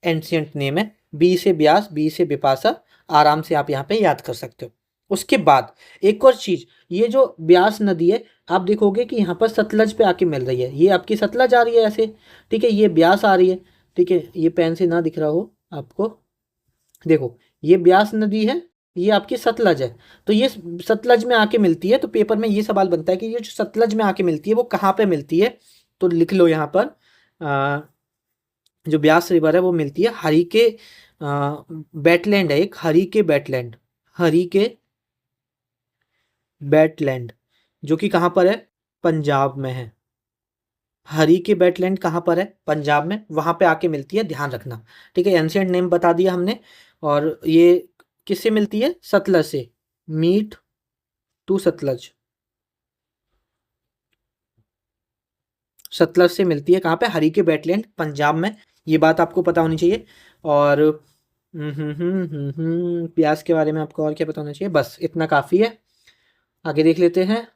एंशियंट नेम है, बी से ब्यास, बी से बिपाशा, आराम से आप यहाँ पे याद कर सकते हो। उसके बाद एक और चीज़, ये जो ब्यास नदी है आप देखोगे कि यहाँ पर सतलज पे आके मिल रही है, ये आपकी सतलज आ रही है ऐसे, ठीक है, ये ब्यास आ रही है, ठीक है, ये पेन से ना दिख रहा हो आपको, देखो ये ब्यास नदी है, ये आपकी सतलज है, तो ये सतलज में आके मिलती है। तो पेपर में ये सवाल बनता है कि ये जो सतलज में आके मिलती है वो कहाँ पे मिलती है, तो लिख लो यहाँ पर जो ब्यास रिवर है वो मिलती है हरी के बैटलैंड है एक, हरी के बैटलैंड, हरी के बैटलैंड, जो कि कहाँ पर है, पंजाब में है। हरी के बैटलैंड कहाँ पर है, पंजाब में, वहाँ पे आके मिलती है, ध्यान रखना, ठीक है। एंशियंट नेम बता दिया हमने। और ये किससे मिलती है, सतलज से, मीट टू सतलज, सतलज से मिलती है, कहाँ पे, हरी के बैटलैंड पंजाब में, ये बात आपको पता होनी चाहिए। और प्याज के बारे में आपको और क्या पता होना चाहिए, बस इतना काफ़ी है। आगे देख लेते हैं।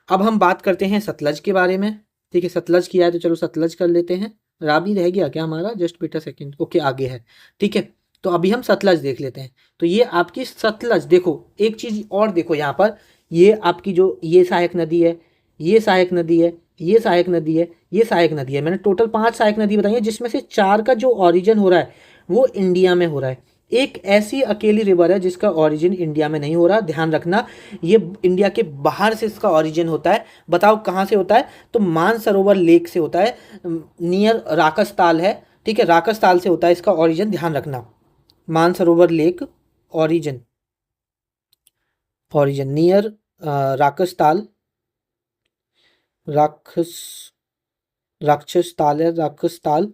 अब हम बात करते हैं सतलज के बारे में, ठीक है, सतलज किया है तो चलो सतलज कर लेते हैं। रावी रह गया क्या हमारा, जस्ट बेटा सेकंड, ओके आगे है, ठीक है। तो अभी हम सतलज देख लेते हैं। तो ये आपकी सतलज, देखो एक चीज़ और देखो यहाँ पर, ये आपकी जो ये सहायक नदी है, ये सहायक नदी है, ये सहायक नदी है, ये सहायक नदी है, मैंने टोटल 5 सहायक नदी बताई है, जिसमें से 4 का जो ओरिजिन हो रहा है वो इंडिया में हो रहा है। एक ऐसी अकेली रिवर है जिसका ओरिजिन इंडिया में नहीं हो रहा, ध्यान रखना, ये इंडिया के बाहर से इसका ओरिजिन होता है। बताओ कहाँ से होता है, तो मानसरोवर लेक से होता है, नियर राकसताल है, ठीक है, राकसताल से होता है इसका ओरिजिन, ध्यान रखना, Mansarovar lake origin, origin near Rakastal, राक्षस, राक्षस ताल है, राक्षस ताल,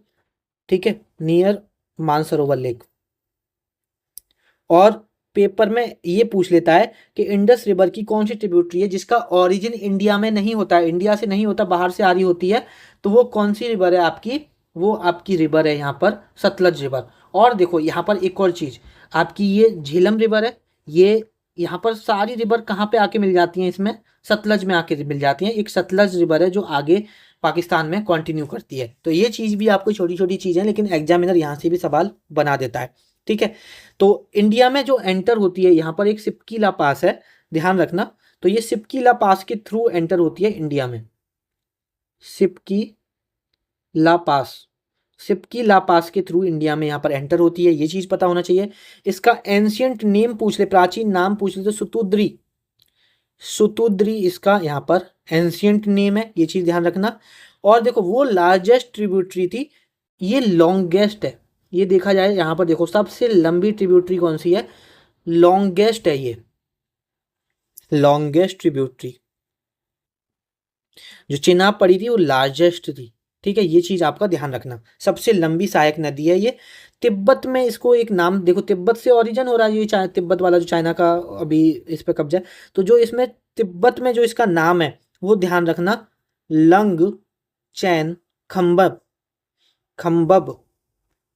ठीक है, नियर मानसरोवर लेक। और पेपर में ये पूछ लेता है कि इंडस रिवर की कौन सी ट्रिब्यूटरी है जिसका ओरिजिन इंडिया में नहीं होता है, इंडिया से नहीं होता, बाहर से आ रही होती है, तो वो कौन सी रिवर है आपकी, वो आपकी रिवर है यहाँ पर सतलज रिवर। और देखो यहाँ पर एक और चीज़, आपकी ये झेलम रिवर है, ये यहाँ पर सारी रिवर कहाँ पे आके मिल जाती हैं, इसमें सतलज में आके मिल जाती हैं। एक सतलज रिवर है जो आगे पाकिस्तान में कंटिन्यू करती है। तो ये चीज़ भी आपको छोटी छोटी चीज़ें, लेकिन एग्जामिनर यहाँ से भी सवाल बना देता है, ठीक है। तो इंडिया में जो एंटर होती है यहाँ पर एक सिपकीला पास है, ध्यान रखना, तो ये सिपकीला पास के थ्रू एंटर होती है इंडिया में, सिपकी ला पास, सिपकी ला पास के थ्रू इंडिया में यहाँ पर एंटर होती है, ये चीज पता होना चाहिए। इसका एंशियंट नेम पूछ ले, प्राचीन नाम पूछ ले तो सुतुद्री, सुतुद्री इसका यहाँ पर एंशियंट नेम है, ये चीज ध्यान रखना। और देखो वो लार्जेस्ट ट्रिब्यूटरी थी, ये लॉन्गेस्ट है, ये देखा जाए यहाँ पर देखो सबसे लंबी ट्रिब्यूटरी कौन सी है, लॉन्गेस्ट है ये, लॉन्गेस्ट ट्रिब्यूटरी। जो चेनाब पड़ी थी वो लार्जेस्ट थी, ठीक है, ये चीज आपका ध्यान रखना। सबसे लंबी सहायक नदी है ये। तिब्बत में इसको एक नाम देखो, तिब्बत से ओरिजिन हो रहा है ये तिब्बत वाला जो चाइना का अभी इस पे कब्जा है, तो जो इसमें तिब्बत में जो इसका नाम है वो ध्यान रखना, लंग चैन खम्बब, खम्बब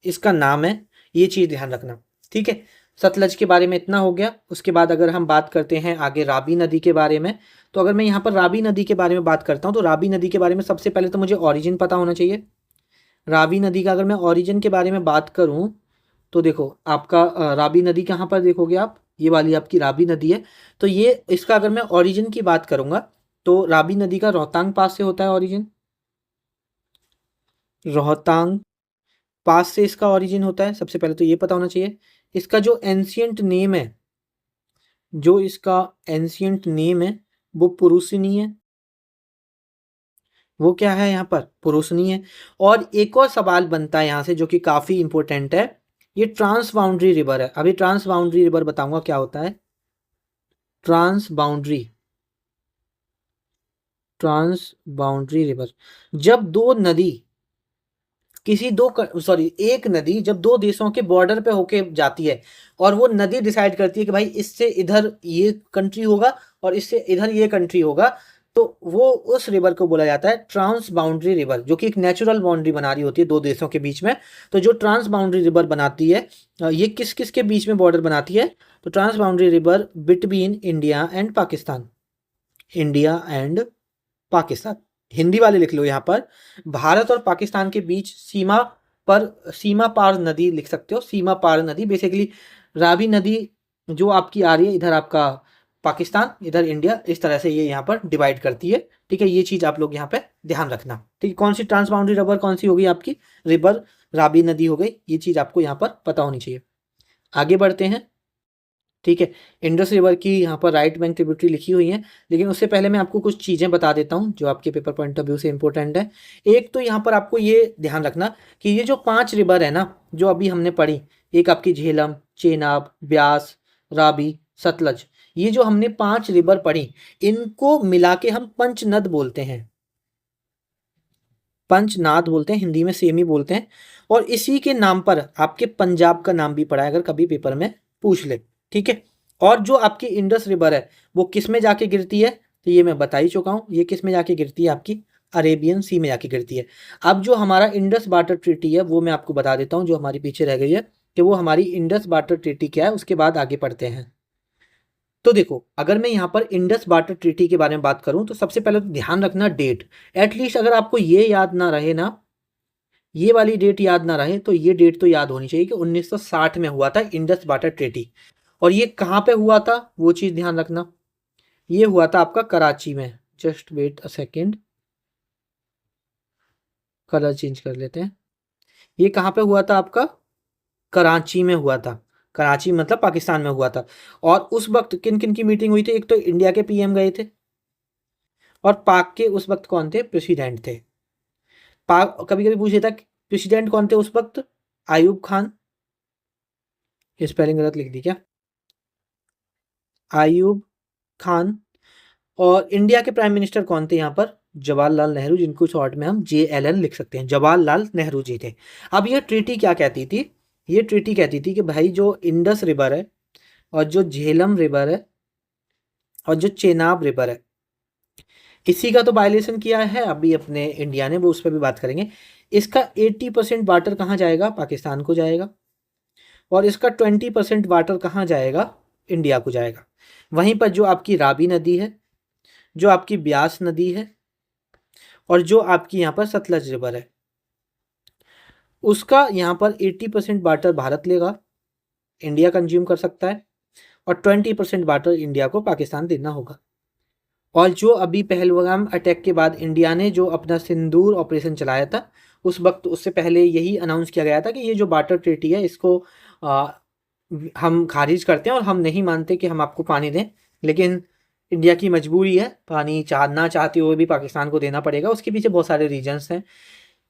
इसका नाम है, ये चीज ध्यान रखना, ठीक है। सतलज के बारे में इतना हो गया। उसके बाद अगर हम बात करते हैं आगे रावी नदी के बारे में, तो अगर मैं यहाँ पर रावी नदी के बारे में बात करता हूँ तो रावी नदी के बारे में सबसे पहले तो मुझे ओरिजिन पता होना चाहिए। रावी नदी का अगर मैं ओरिजिन के बारे में बात करूँ तो देखो आपका रावी नदी कहाँ पर देखोगे आप, ये वाली आपकी रावी नदी है। तो ये इसका अगर मैं ओरिजिन की बात करूँगा तो रावी नदी का रोहतांग पास से होता है ओरिजिन, रोहतांग पास से इसका ओरिजिन होता है, सबसे पहले तो ये पता होना चाहिए। इसका जो एंशियंट नेम है, जो इसका एंशियंट नेम है वो पुरुषनी है, वो क्या है यहाँ पर पुरुषनी है। और एक और सवाल बनता है यहाँ से जो कि काफी इंपॉर्टेंट है, ये ट्रांस बाउंड्री रिवर है। अभी ट्रांस बाउंड्री रिवर बताऊंगा क्या होता है, trans boundary, trans boundary river जब दो नदी किसी दो सॉरी एक नदी जब दो देशों के बॉर्डर पे होके जाती है और वो नदी डिसाइड करती है कि भाई इससे इधर ये कंट्री होगा और इससे इधर ये कंट्री होगा, तो वो उस रिवर को बोला जाता है ट्रांस बाउंड्री रिवर, जो कि एक नेचुरल बाउंड्री बना रही होती है दो देशों के बीच में। तो जो ट्रांस बाउंड्री रिवर बनाती है, ये किस किस के बीच में बॉर्डर बनाती है, तो trans boundary river between India and Pakistan, India and Pakistan, Hindi वाले लिख लो यहाँ पर, भारत और पाकिस्तान के बीच सीमा पर, सीमा पार नदी लिख सकते हो, सीमा पार नदी बेसिकली रावी नदी जो आपकी आ रही है, इधर आपका पाकिस्तान इधर इंडिया, इस तरह से ये यहाँ पर डिवाइड करती है, ठीक है। ये चीज आप लोग यहाँ पे ध्यान रखना, ठीक है। कौन सी ट्रांस बाउंड्री रिवर कौन सी होगी आपकी, रिवर रावी नदी हो गई, ये चीज आपको यहाँ पर पता होनी चाहिए। आगे बढ़ते हैं, ठीक है। इंडस रिवर की यहाँ पर राइट बैंक ट्रिब्यूटरी लिखी हुई है, लेकिन उससे पहले मैं आपको कुछ चीज़ें बता देता हूँ जो आपके पेपर पॉइंट ऑफ व्यू से इंपॉर्टेंट है। एक तो यहाँ पर आपको ये ध्यान रखना कि ये जो 5 रिवर है ना जो अभी हमने पढ़ी, एक आपकी झेलम, चेनाब, ब्यास, रावी, सतलज, ये जो हमने 5 रिवर पढ़ी, इनको मिला के हम पंचनद बोलते हैं, पंचनाद बोलते हैं, हिंदी में सेम ही बोलते हैं। और इसी के नाम पर आपके पंजाब का नाम भी पड़ा है अगर कभी पेपर में पूछ ले, ठीक है। और जो आपकी इंडस रिवर है वो किस में जाके गिरती है, तो ये मैं बता ही चुका हूँ, ये किस में जाके गिरती है आपकी अरेबियन सी में जाके गिरती है। अब जो हमारा इंडस वाटर ट्रीटी है वो मैं आपको बता देता हूँ जो हमारी पीछे रह गई है, कि वो हमारी इंडस वाटर ट्रीटी क्या है, उसके बाद आगे पढ़ते हैं। तो देखो अगर मैं यहाँ पर इंडस वाटर ट्रीटी के बारे में बात करूं तो सबसे पहले तो ध्यान रखना डेट, एटलीस्ट अगर आपको ये याद ना रहे ना, ये वाली डेट याद ना रहे तो ये डेट तो याद होनी चाहिए कि 1960 में हुआ था इंडस वाटर ट्रीटी। और ये कहाँ पे हुआ था वो चीज ध्यान रखना, ये हुआ था आपका कराची में, just wait a second, colour change कर लेते हैं। ये कहाँ पे हुआ था आपका, कराची में हुआ था, कराची मतलब पाकिस्तान में हुआ था। और उस वक्त किन किन की मीटिंग हुई थी, एक तो इंडिया के पीएम गए थे और पाक के उस वक्त कौन थे, प्रेसिडेंट थे। पाक कभी कभी पूछ लेता प्रेसिडेंट कौन थे उस वक्त, आयूब खान, स्पेलिंग गलत लिख दी क्या, आयूब खान। और इंडिया के प्राइम मिनिस्टर कौन थे यहाँ पर, जवाहरलाल नेहरू, जिनको शॉर्ट में हम JLN लिख सकते हैं, जवाहरलाल नेहरू जी थे। अब ये ट्रीटी क्या कहती थी, ये ट्रीटी कहती थी कि भाई जो इंडस रिवर है और जो झेलम रिवर है और जो चेनाब रिवर है, इसी का तो वायलेशन किया है अभी अपने इंडिया ने, वो उस पर भी बात करेंगे। इसका 80% वाटर कहाँ जाएगा, पाकिस्तान को जाएगा, और इसका 20% वाटर कहाँ जाएगा, इंडिया को जाएगा। वहीं पर जो आपकी रावी नदी है, जो आपकी ब्यास नदी है और जो आपकी यहाँ पर सतलज रिवर है, उसका यहाँ पर 80% वाटर भारत लेगा, इंडिया कंज्यूम कर सकता है, और 20% वाटर इंडिया को पाकिस्तान देना होगा। और जो अभी पहलगाम अटैक के बाद इंडिया ने जो अपना सिंदूर ऑपरेशन चलाया था, उस वक्त उससे पहले यही अनाउंस किया गया था कि ये जो बार्टर ट्रीटी है इसको आ, हम खारिज करते हैं और हम नहीं मानते कि हम आपको पानी दें। लेकिन इंडिया की मजबूरी है, पानी ना चाहते हुए भी पाकिस्तान को देना पड़ेगा। उसके पीछे बहुत सारे रीजंस हैं।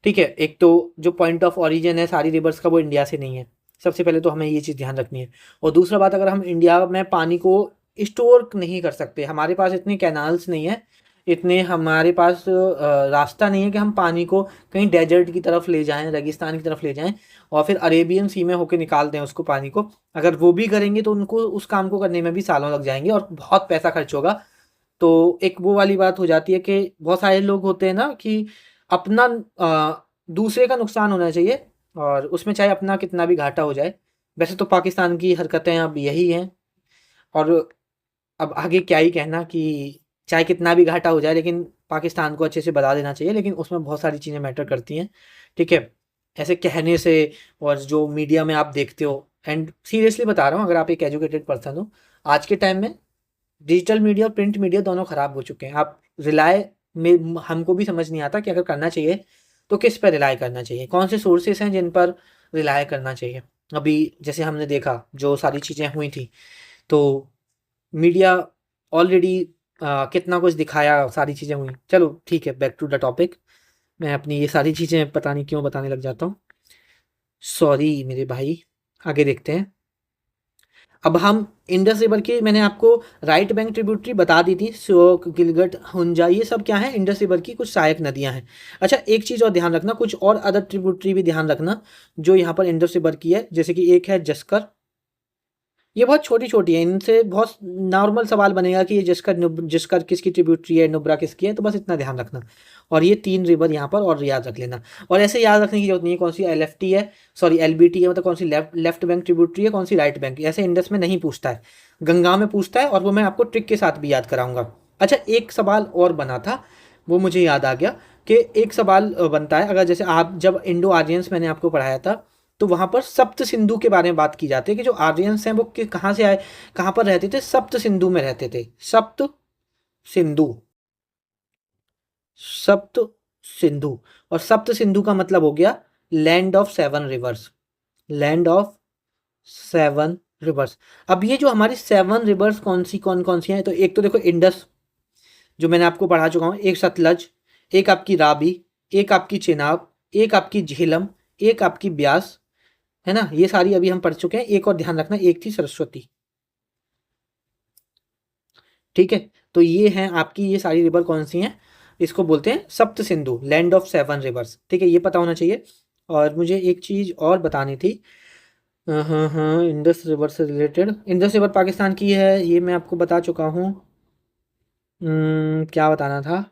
ठीक है, एक तो जो पॉइंट ऑफ ओरिजिन है सारी रिवर्स का वो इंडिया से नहीं है, सबसे पहले तो हमें ये चीज़ ध्यान रखनी है। और दूसरा बात, अगर हम इंडिया में पानी को स्टोर नहीं कर सकते, हमारे पास इतने कैनाल्स नहीं है, इतने हमारे पास रास्ता नहीं है कि हम पानी को कहीं डेजर्ट की तरफ ले जाएं, रेगिस्तान की तरफ ले जाएं और फिर अरेबियन सी में होकर निकाल दें उसको पानी को। अगर वो भी करेंगे तो उनको उस काम को करने में भी सालों लग जाएंगे और बहुत पैसा खर्च होगा। तो एक वो वाली बात हो जाती है कि बहुत सारे लोग होते हैं ना कि अपना दूसरे का नुकसान होना चाहिए और उसमें चाहे अपना कितना भी घाटा हो जाए। वैसे तो पाकिस्तान की हरकतें अब यही हैं और अब आगे क्या ही कहना कि चाहे कितना भी घाटा हो जाए लेकिन पाकिस्तान को अच्छे से बता देना चाहिए, लेकिन उसमें बहुत सारी चीज़ें मैटर करती हैं। ठीक है, ऐसे कहने से और जो मीडिया में आप देखते हो, एंड सीरियसली बता रहा हूँ, अगर आप एक एजुकेटेड पर्सन हो, आज के टाइम में डिजिटल मीडिया और प्रिंट मीडिया दोनों खराब हो चुके हैं। आप रिलाय में हमको भी समझ नहीं आता कि अगर करना चाहिए तो किस पर रिलाय करना चाहिए, कौन से सोर्सेस हैं जिन पर रिलाय करना चाहिए। अभी जैसे हमने देखा जो सारी चीज़ें हुई थी, तो मीडिया ऑलरेडी कितना कुछ दिखाया, सारी चीज़ें हुई। चलो ठीक है, बैक टू द टॉपिक। मैं अपनी ये सारी चीज़ें पता नहीं क्यों बताने लग जाता हूँ, सॉरी मेरे भाई। आगे देखते हैं। अब हम इंडस रिवर की, मैंने आपको राइट बैंक ट्रिब्यूटरी बता दी थी, श्योक, गिलगट, हुंजा, ये सब क्या है, इंडस रिवर की कुछ सहायक नदियां हैं। अच्छा, एक चीज़ और ध्यान रखना, कुछ और अदर ट्रिब्यूटरी भी ध्यान रखना जो यहाँ पर इंडस रिवर की है। जैसे कि एक है जस्कर, ये बहुत छोटी छोटी है, इनसे बहुत नॉर्मल सवाल बनेगा कि ये जस्कर किसकी ट्रिब्यूटरी है, नुब्रा किसकी है, तो बस इतना ध्यान रखना। और ये 3 रिवर यहाँ पर और याद रख लेना। और ऐसे याद रखने की जरूरत नहीं है कौन सी एलएफटी है, सॉरी एलबीटी है, मतलब कौन सी लेफ्ट बैंक ट्रिब्यूटरी है, कौन सी राइट बैंक, ऐसे इंडस में नहीं पूछता है, गंगा में पूछता है और वो मैं आपको ट्रिक के साथ भी याद कराऊंगा। अच्छा, एक सवाल और बना था, वो मुझे याद आ गया कि एक सवाल बनता है, अगर जैसे आप जब इंडो आर्यंस मैंने आपको पढ़ाया था, तो वहाँ पर सप्त सिंधु के बारे में बात की जाती है कि जो आर्यंस हैं वो कहाँ से आए, कहाँ पर रहते थे, सप्त सिंधु में रहते थे। सप्त सिंधु, सप्त सिंधु। और सप्त सिंधु का मतलब हो गया land of 7 reverse, land of 7 reverse. अब ये जो हमारी 7 रिवर्स कौन कौन सी हैं, तो एक तो देखो इंडस जो मैंने आपको पढ़ा चुका हूँ, एक सतलज, एक आपकी राबी, एक आपकी चिनाब, एक आपकी झेलम, एक आपकी ब्यास, है ना, ये सारी अभी हम पढ़ चुके हैं। एक और ध्यान रखना, एक थी सरस्वती। ठीक है, तो ये हैं आपकी, ये सारी रिवर कौन सी हैं, इसको बोलते हैं सप्त सिंधु, लैंड ऑफ 7 रिवर्स। ठीक है, ये पता होना चाहिए। और मुझे एक चीज़ और बतानी थी, हाँ हाँ, इंडस रिवर से रिलेटेड, इंडस रिवर पाकिस्तान की है ये मैं आपको बता चुका हूँ। क्या बताना था,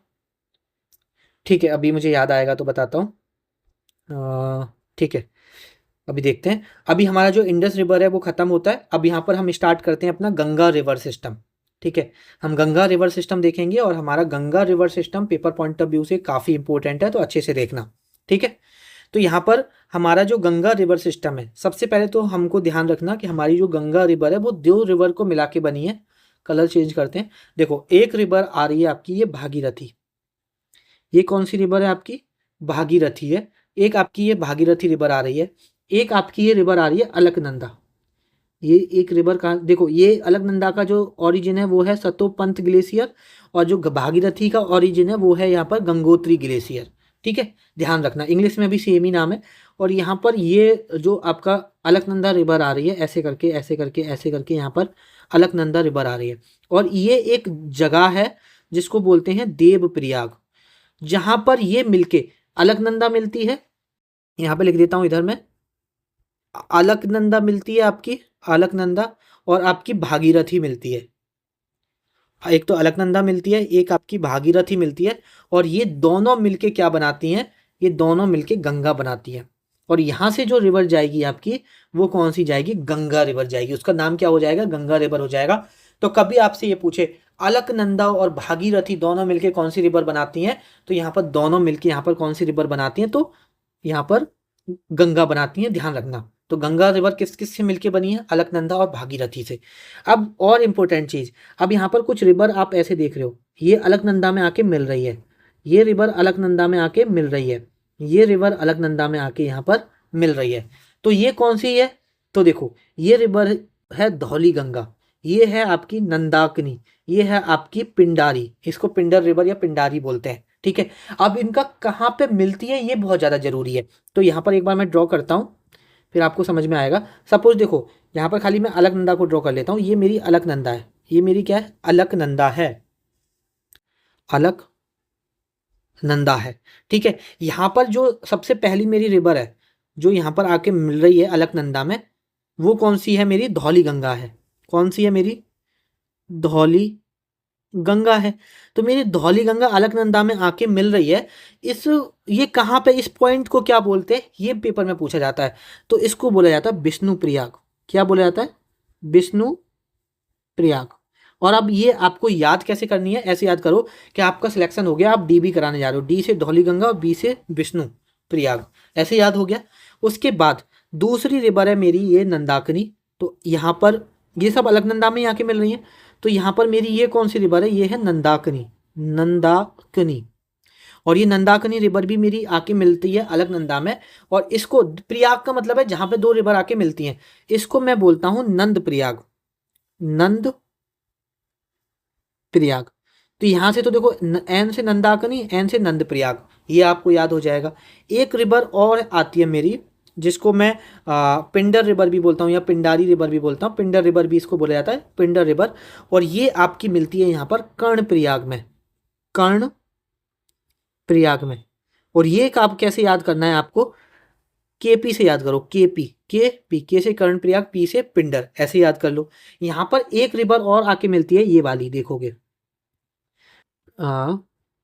ठीक है अभी मुझे याद आएगा तो बताता हूँ। ठीक है, अभी देखते हैं। अभी हमारा जो इंडस रिवर है वो ख़त्म होता है, अब यहाँ पर हम स्टार्ट करते हैं अपना गंगा रिवर सिस्टम। ठीक है, हम गंगा रिवर सिस्टम देखेंगे और हमारा Ganga river system paper point of view से काफ़ी इंपॉर्टेंट है, तो अच्छे से देखना। ठीक है, तो यहाँ पर हमारा जो गंगा रिवर सिस्टम है, सबसे पहले तो हमको ध्यान रखना कि हमारी जो गंगा रिवर है वो 2 रिवर को मिला के बनी है। कलर चेंज करते हैं, देखो एक रिवर आ रही है आपकी ये भागीरथी, ये कौन सी रिवर है आपकी, भागीरथी है। एक आपकी ये भागीरथी रिवर आ रही है, एक आपकी ये रिवर आ रही है अलकनंदा। ये एक रिवर का देखो, ये अलकनंदा का जो ओरिजिन है वो है सतोपंथ ग्लेशियर, और जो भागीरथी का ओरिजिन है वो है यहाँ पर गंगोत्री ग्लेशियर। ठीक है, ध्यान रखना, इंग्लिश में भी सेम ही नाम है। और यहाँ पर ये जो आपका अलकनंदा रिवर आ रही है, ऐसे करके ऐसे करके ऐसे करके यहाँ पर अलकनंदा रिवर आ रही है, और ये एक जगह है जिसको बोलते हैं देवप्रयाग, जहाँ पर ये मिलके अलकनंदा मिलती है, यहाँ पे लिख देता हूँ इधर में, अलकनंदा मिलती है आपकी, अलकनंदा, और आपकी भागीरथी मिलती है। एक तो अलकनंदा मिलती है, एक आपकी भागीरथी मिलती है, और ये दोनों मिलके क्या बनाती हैं, ये दोनों मिलके गंगा बनाती है। और यहाँ से जो रिवर जाएगी आपकी, वो कौन सी जाएगी, गंगा रिवर जाएगी, उसका नाम क्या हो जाएगा, गंगा रिवर हो जाएगा। तो कभी आपसे ये पूछे अलकनंदा और भागीरथी दोनों मिलके कौन सी रिवर बनाती हैं, तो यहाँ पर दोनों मिलके यहाँ पर कौन सी रिवर बनाती हैं, तो यहाँ पर गंगा बनाती हैं, ध्यान रखना। तो गंगा रिवर किस किस से मिलके बनी है? अलकनंदा और भागीरथी से। अब और इम्पोर्टेंट चीज़, अब यहाँ पर कुछ रिवर आप ऐसे देख रहे हो, ये अलकनंदा में आके मिल रही है, ये रिवर अलकनंदा में आके मिल रही है, ये रिवर अलकनंदा में आके यहाँ पर मिल रही है। तो ये कौन सी है? तो देखो, ये रिवर है धौली गंगा, ये है आपकी नंदाकिनी, ये है आपकी पिंडारी, इसको पिंडर रिवर या पिंडारी बोलते हैं। ठीक है, अब इनका कहाँ पे मिलती है ये बहुत ज़्यादा जरूरी है। तो यहाँ पर एक बार मैं ड्रॉ करता हूँ, फिर आपको समझ में आएगा। सपोज देखो, यहाँ पर खाली मैं अलकनंदा को ड्रॉ कर लेता हूँ, ये मेरी अलकनंदा है, ये मेरी क्या है? अलकनंदा है, अलकनंदा है। ठीक है, यहाँ पर जो सबसे पहली मेरी रिवर है जो यहाँ पर आके मिल रही है अलकनंदा में, वो कौन सी है? मेरी धौली गंगा है। कौन सी है? मेरी धौली गंगा है। तो मेरी धौली गंगा अलकनंदा में आके मिल रही है। इस ये कहाँ पे, इस पॉइंट को क्या बोलते हैं? ये पेपर में पूछा जाता है। तो इसको बोला जाता है विष्णु प्रयाग। क्या बोला जाता है? विष्णु प्रयाग। और अब ये आपको याद कैसे करनी है? ऐसे याद करो कि आपका सिलेक्शन हो गया, आप डी बी कराने जा रहे हो, डी से धौली गंगा और बी से विष्णु प्रयाग, ऐसे याद हो गया। उसके बाद दूसरी रिवर है मेरी ये नंदाकिनी। तो यहाँ पर ये सब अलकनंदा में ही आके मिल रही है। तो यहाँ पर मेरी ये कौन सी रिवर है? ये है नंदाकिनी, नंदाकिनी। और ये नंदाकिनी रिवर भी मेरी आके मिलती है अलकनंदा में। और इसको, प्रयाग का मतलब है जहाँ पे दो रिवर आके मिलती हैं, इसको मैं बोलता हूँ नंद प्रयाग, नंद प्रयाग। तो यहाँ से तो देखो, एन से नंदाकिनी, एन से नंद प्रयाग, ये आपको याद हो जाएगा। एक रिवर और आती है मेरी, जिसको मैं पिंडर रिवर भी बोलता हूँ या पिंडारी रिवर भी बोलता हूँ, पिंडर रिवर भी इसको बोला जाता है, पिंडर रिवर। और ये आपकी मिलती है यहाँ पर कर्ण प्रयाग में, कर्ण प्रयाग में। और ये आप कैसे याद करना है आपको? केपी से याद करो, केपी, के से कर्ण प्रयाग, पी से पिंडर, ऐसे याद कर लो। यहाँ पर एक रिवर और आके मिलती है, ये वाली देखोगे,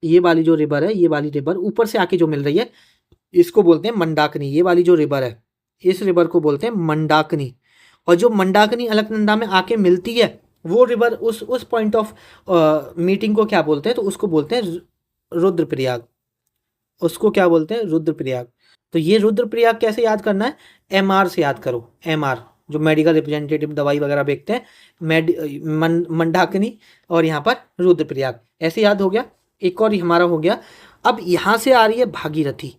ये वाली जो रिवर है, ये वाली रिवर ऊपर से आके जो मिल रही है, इसको बोलते हैं मंडाकिनी। ये वाली जो रिवर है, इस रिवर को बोलते हैं मंडाकिनी। और जो मंडाकिनी अलकनंदा में आके मिलती है, वो रिवर उस पॉइंट ऑफ मीटिंग को क्या बोलते हैं? तो उसको बोलते हैं रुद्रप्रयाग। उसको क्या बोलते हैं? रुद्रप्रयाग। तो ये रुद्रप्रयाग कैसे याद करना है? एमआर से याद करो, एमआर जो मेडिकल रिप्रेजेंटेटिव दवाई वगैरह बेचते हैं, मंडाकिनी और यहाँ पर रुद्रप्रयाग, ऐसे याद हो गया। एक और हमारा हो गया। अब यहाँ से आ रही है भागीरथी,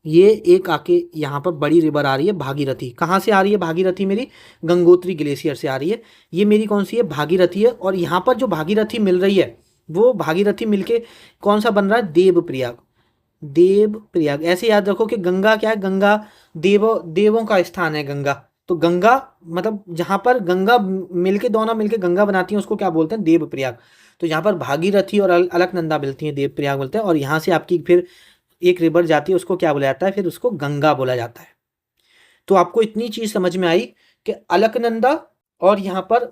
ये एक आके यहाँ पर बड़ी रिवर आ रही है भागीरथी। कहाँ से आ रही है भागीरथी? मेरी गंगोत्री ग्लेशियर से आ रही है। ये मेरी कौन सी है? भागीरथी है। और यहाँ पर जो भागीरथी मिल रही है, वो भागीरथी मिलके कौन सा बन रहा है? देवप्रयाग, देवप्रयाग। ऐसे याद रखो कि गंगा क्या है? गंगा देवों का स्थान है गंगा। तो गंगा मतलब जहाँ पर गंगा मिलके, दोनों मिलके गंगा बनाती हैं, उसको क्या बोलते हैं? देवप्रयाग। तो यहाँ पर भागीरथी और अलकनंदा मिलती हैं, देवप्रयाग बोलते हैं। और यहाँ से आपकी फिर एक रिवर जाती है, उसको क्या बोला जाता है? फिर उसको गंगा बोला जाता है। तो आपको इतनी चीज समझ में आई कि अलकनंदा और यहाँ पर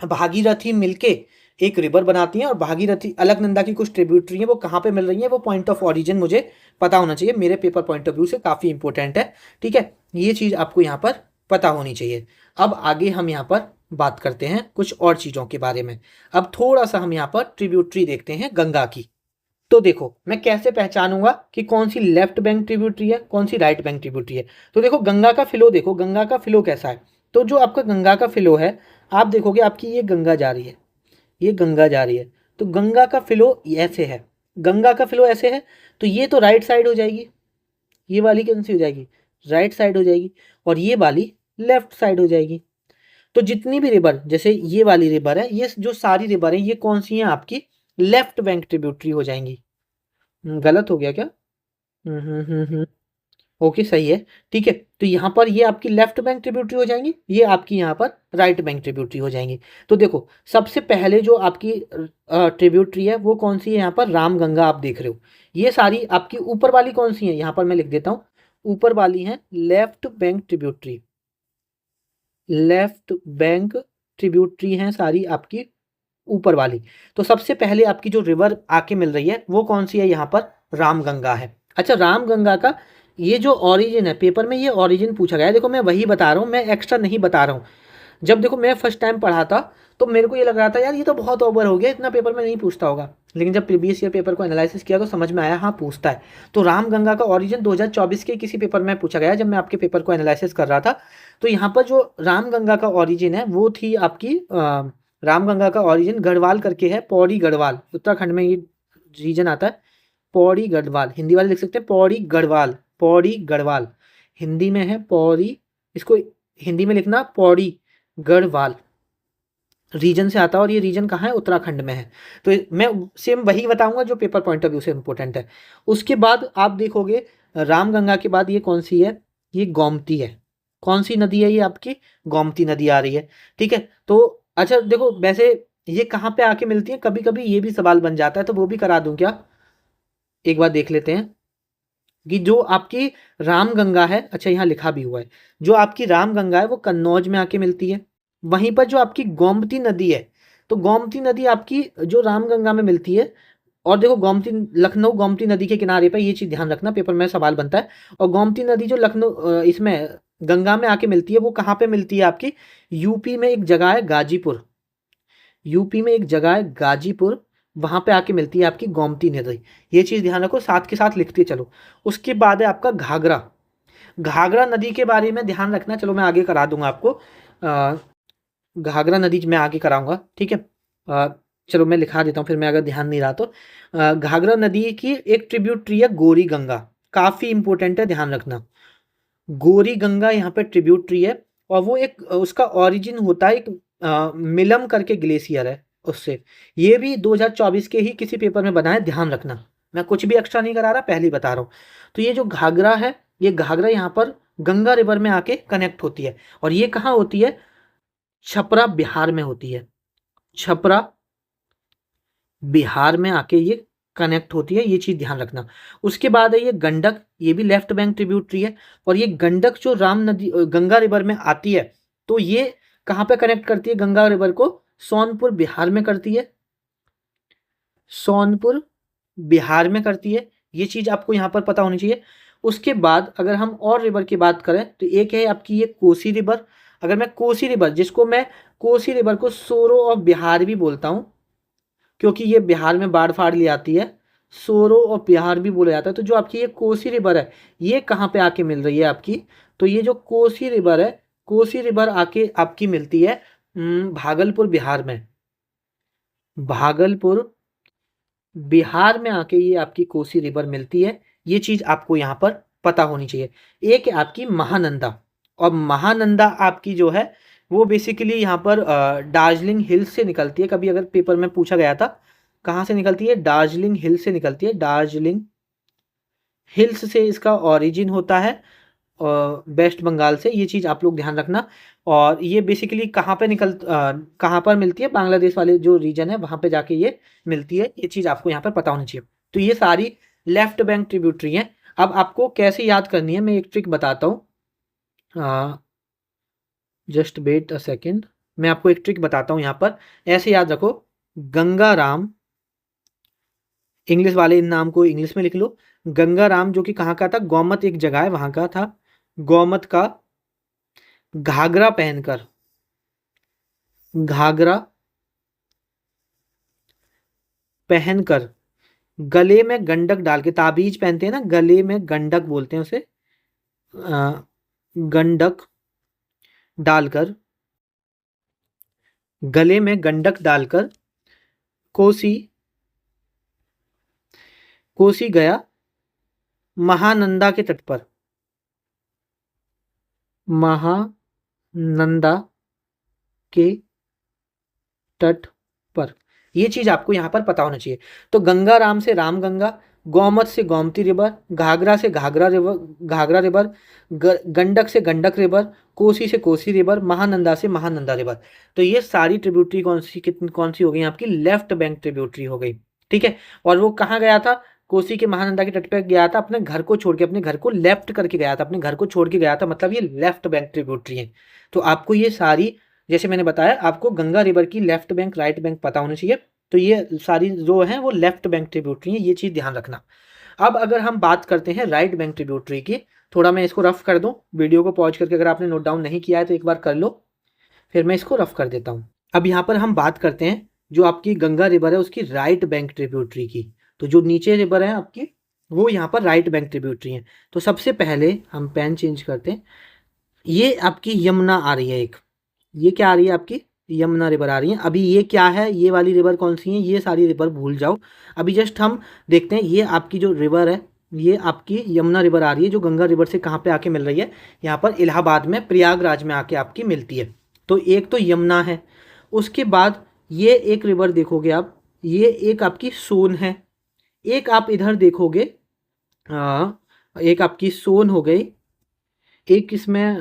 भागीरथी मिलके एक रिवर बनाती हैं, और भागीरथी अलकनंदा की कुछ ट्रिब्यूटरी हैं, वो कहाँ पे मिल रही हैं, वो पॉइंट ऑफ ऑरिजिन मुझे पता होना चाहिए, मेरे पेपर पॉइंट ऑफ व्यू से काफ़ी इंपॉर्टेंट है। ठीक है, ये चीज़ आपको यहाँ पर पता होनी चाहिए। अब आगे हम यहाँ पर बात करते हैं कुछ और चीज़ों के बारे में। अब थोड़ा सा हम यहाँ पर ट्रिब्यूटरी देखते हैं गंगा की। तो देखो, मैं कैसे पहचानूंगा कि कौन सी लेफ्ट बैंक ट्रिब्यूटरी है, कौन सी राइट बैंक ट्रिब्यूटरी है? तो देखो, गंगा का फ्लो देखो, गंगा का फ्लो कैसा है। तो जो आपका गंगा का फ्लो है, आप देखोगे आपकी ये गंगा जा रही है, ये गंगा जा रही है। तो गंगा का फ्लो ऐसे है, गंगा का फ्लो ऐसे है। तो ये तो राइट साइड हो जाएगी, ये वाली कौन सी हो जाएगी? राइट साइड हो जाएगी। और ये वाली लेफ्ट साइड हो जाएगी। तो जितनी भी रिवर, जैसे ये वाली रिवर है, ये जो सारी रिवर है, ये कौन सी है? आपकी लेफ्ट बैंक ट्रिब्यूटरी हो जाएंगी। गलत हो गया क्या? ओके, सही है। ठीक है, तो यहाँ पर ये आपकी लेफ्ट बैंक ट्रिब्यूटरी हो जाएंगी, ये आपकी यहाँ पर राइट बैंक ट्रिब्यूटरी हो जाएंगी। तो देखो, सबसे पहले जो आपकी ट्रिब्यूटरी है वो कौन सी है? यहाँ पर राम गंगा आप देख रहे हो। ये सारी आपकी ऊपर वाली कौन सी है? यहाँ पर मैं लिख देता हूँ, ऊपर वाली है left bank tributary, left bank tributary हैं सारी आपकी ऊपर वाली। तो सबसे पहले आपकी जो रिवर आके मिल रही है वो कौन सी है? यहाँ पर रामगंगा है। अच्छा, रामगंगा का ये जो ओरिजिन है, पेपर में ये ओरिजिन पूछा गया है, देखो मैं वही बता रहा हूँ, मैं एक्स्ट्रा नहीं बता रहा हूँ। जब देखो मैं फर्स्ट टाइम पढ़ा था तो मेरे को ये लग रहा था यार ये तो बहुत ओवर हो गया, इतना पेपर में नहीं पूछता होगा, लेकिन जब प्रीवियस ईयर पेपर को एनालिसिस किया तो समझ में आया हाँ पूछता है। तो रामगंगा का ओरिजिन 2024 के किसी पेपर में पूछा गया जब मैं आपके पेपर को एनालिसिस कर रहा था। तो यहाँ पर जो रामगंगा का ओरिजिन है वो थी आपकी रामगंगा का ओरिजिन गढ़वाल करके है, पौड़ी गढ़वाल, उत्तराखंड में ये रीजन आता है। पौड़ी गढ़वाल, हिंदी वाले लिख सकते हैं पौड़ी गढ़वाल, पौड़ी गढ़वाल, हिंदी में है पौड़ी, इसको हिंदी में लिखना पौड़ी गढ़वाल रीजन से आता है, और ये रीजन कहाँ है, उत्तराखंड में है। तो मैं सेम वही बताऊंगा जो पेपर पॉइंट ऑफ व्यू से इंपॉर्टेंट है। उसके बाद आप देखोगे रामगंगा के बाद ये कौन सी है, ये गोमती है। कौन सी नदी है ये आपकी, गोमती नदी आ रही है। ठीक है, तो अच्छा देखो वैसे ये कहाँ पे आके मिलती है, कभी कभी ये भी सवाल बन जाता है, तो वो भी करा दूं क्या, एक बार देख लेते हैं कि जो आपकी रामगंगा है, अच्छा यहाँ लिखा भी हुआ है, जो आपकी रामगंगा है वो कन्नौज में आके मिलती है। वहीं पर जो आपकी गोमती नदी है, तो गोमती नदी आपकी जो रामगंगा में मिलती है, और देखो गोमती, लखनऊ गोमती नदी के किनारे पर, ये चीज ध्यान रखना पेपर में सवाल बनता है। और गोमती नदी जो लखनऊ इसमें गंगा में आके मिलती है वो कहाँ पे मिलती है आपकी, यूपी में एक जगह है गाजीपुर, यूपी में एक जगह है गाजीपुर, वहां पे आके मिलती है आपकी गोमती नदी। ये चीज ध्यान रखो, साथ के साथ लिखते चलो। उसके बाद है आपका घाघरा, घाघरा नदी के बारे में ध्यान रखना, चलो मैं आगे करा दूंगा आपको। घाघरा नदी मैं आगे कराऊंगा, ठीक है। चलो मैं लिखा देता हूँ, फिर मैं अगर ध्यान नहीं रहा तो घाघरा नदी की एक ट्रिब्यूटरी है गोरी गंगा, काफी इंपॉर्टेंट है, ध्यान रखना। गोरी गंगा यहाँ पे ट्रिब्यूटरी है, और वो एक उसका ओरिजिन होता है एक मिलम करके ग्लेशियर है उससे। ये भी 2024 के ही किसी पेपर में बना है, ध्यान रखना। मैं कुछ भी एक्स्ट्रा नहीं करा रहा, पहले ही बता रहा हूँ। तो ये जो घाघरा है, ये घाघरा यहाँ पर गंगा रिवर में आके कनेक्ट होती है, और ये कहाँ होती है, छपरा बिहार में होती है। छपरा बिहार में आके ये कनेक्ट होती है, ये चीज ध्यान रखना। उसके बाद है ये गंडक, ये भी लेफ्ट बैंक ट्रिब्यूटरी है, और ये गंडक जो राम नदी गंगा रिवर में आती है, तो ये कहाँ पे कनेक्ट करती है गंगा रिवर को, सोनपुर बिहार में करती है, सोनपुर बिहार में करती है। ये चीज आपको यहाँ पर पता होनी चाहिए। उसके बाद अगर हम और रिवर की बात करें तो एक है आपकी ये कोसी रिवर। अगर मैं कोसी रिवर, जिसको मैं कोसी रिवर को सोरो ऑफ बिहार भी बोलता हूँ, क्योंकि ये बिहार में बाढ़ फाड़ ले आती है, सोरो और बिहार भी बोला जाता है। तो जो आपकी ये कोसी रिवर है, ये कहाँ पे आके मिल रही है आपकी, तो ये जो कोसी रिवर है, कोसी रिवर आके आपकी मिलती है भागलपुर बिहार में, भागलपुर बिहार में आके ये आपकी कोसी रिवर मिलती है। ये चीज आपको यहाँ पर पता होनी चाहिए। एक है आपकी महानंदा, और महानंदा आपकी जो है वो बेसिकली यहाँ पर दार्जिलिंग हिल्स से निकलती है। कभी अगर पेपर में पूछा गया था कहाँ से निकलती है, दार्जिलिंग हिल्स से निकलती है, दार्जिलिंग हिल्स से इसका ओरिजिन होता है, वेस्ट बंगाल से। ये चीज़ आप लोग ध्यान रखना। और ये बेसिकली कहाँ पर मिलती है, बांग्लादेश वाले जो रीजन है वहाँ पे जाके ये मिलती है। ये चीज़ आपको यहाँ पर पता होनी चाहिए। तो ये सारी लेफ्ट बैंक ट्रिब्यूटरी हैं। अब आपको कैसे याद करनी है, मैं एक ट्रिक बताता हूँ, जस्ट वेट अ सेकेंड, मैं आपको एक ट्रिक बताता हूँ यहाँ पर। ऐसे याद रखो, गंगा राम, इंग्लिश वाले इन नाम को इंग्लिश में लिख लो। गंगा राम जो कि कहाँ का था, गोमत एक जगह है वहां का था, गोमत का घाघरा पहनकर, घाघरा पहनकर, गले में गंडक डाल के, ताबीज पहनते हैं ना, गले में गंडक बोलते हैं उसे, गंडक डालकर, गले में गंडक डालकर कोसी, कोसी गया महानंदा के तट पर, महानंदा के तट पर। ये चीज आपको यहाँ पर पता होना चाहिए। तो गंगा राम से रामगंगा, गोमत से गोमती रिवर, घाघरा से घाघरा रिवर, घाघरा रिवर, गंडक से गंडक रिवर, कोसी से कोसी रिवर, महानंदा से महानंदा रिवर। तो ये सारी ट्रिब्यूटरी कौन सी हो गई आपकी, लेफ्ट बैंक ट्रिब्यूटरी हो गई। ठीक है, और वो कहाँ गया था, कोसी के महानंदा के तट पर गया था, अपने घर को छोड़ के, अपने घर को लेफ्ट करके गया था, अपने घर को छोड़ के गया था, मतलब ये लेफ्ट बैंक ट्रिब्यूटरी है। तो आपको ये सारी, जैसे मैंने बताया आपको गंगा रिवर की लेफ्ट बैंक राइट बैंक पता होना चाहिए। तो ये सारी जो हैं वो लेफ्ट बैंक ट्रिब्यूटरी हैं, ये चीज़ ध्यान रखना। अब अगर हम बात करते हैं राइट बैंक ट्रिब्यूटरी की, थोड़ा मैं इसको रफ कर दूं, वीडियो को पॉज करके अगर आपने नोट डाउन नहीं किया है तो एक बार कर लो। फिर मैं इसको रफ कर देता हूँ। अब यहाँ पर हम बात करते हैं जो आपकी गंगा रिवर है उसकी राइट बैंक ट्रिब्यूटरी की। तो जो नीचे रिवर है आपकी वो यहाँ पर राइट बैंक ट्रिब्यूटरी है। तो सबसे पहले हम पेन चेंज करते हैं, ये आपकी यमुना आ रही है एक, ये क्या आ रही है आपकी यमुना रिवर आ रही है। अभी ये क्या है, ये वाली रिवर कौन सी है, ये सारी रिवर भूल जाओ। अभी जस्ट हम देखते हैं ये आपकी जो रिवर है ये आपकी यमुना रिवर आ रही है, जो गंगा रिवर से कहाँ पे आके मिल रही है, यहाँ पर इलाहाबाद में प्रयागराज में आके आपकी मिलती है। तो एक तो यमुना है, उसके बाद ये एक रिवर देखोगे आप, ये एक आपकी सोन है, एक आप इधर देखोगे एक आपकी सोन हो गई, एक इसमें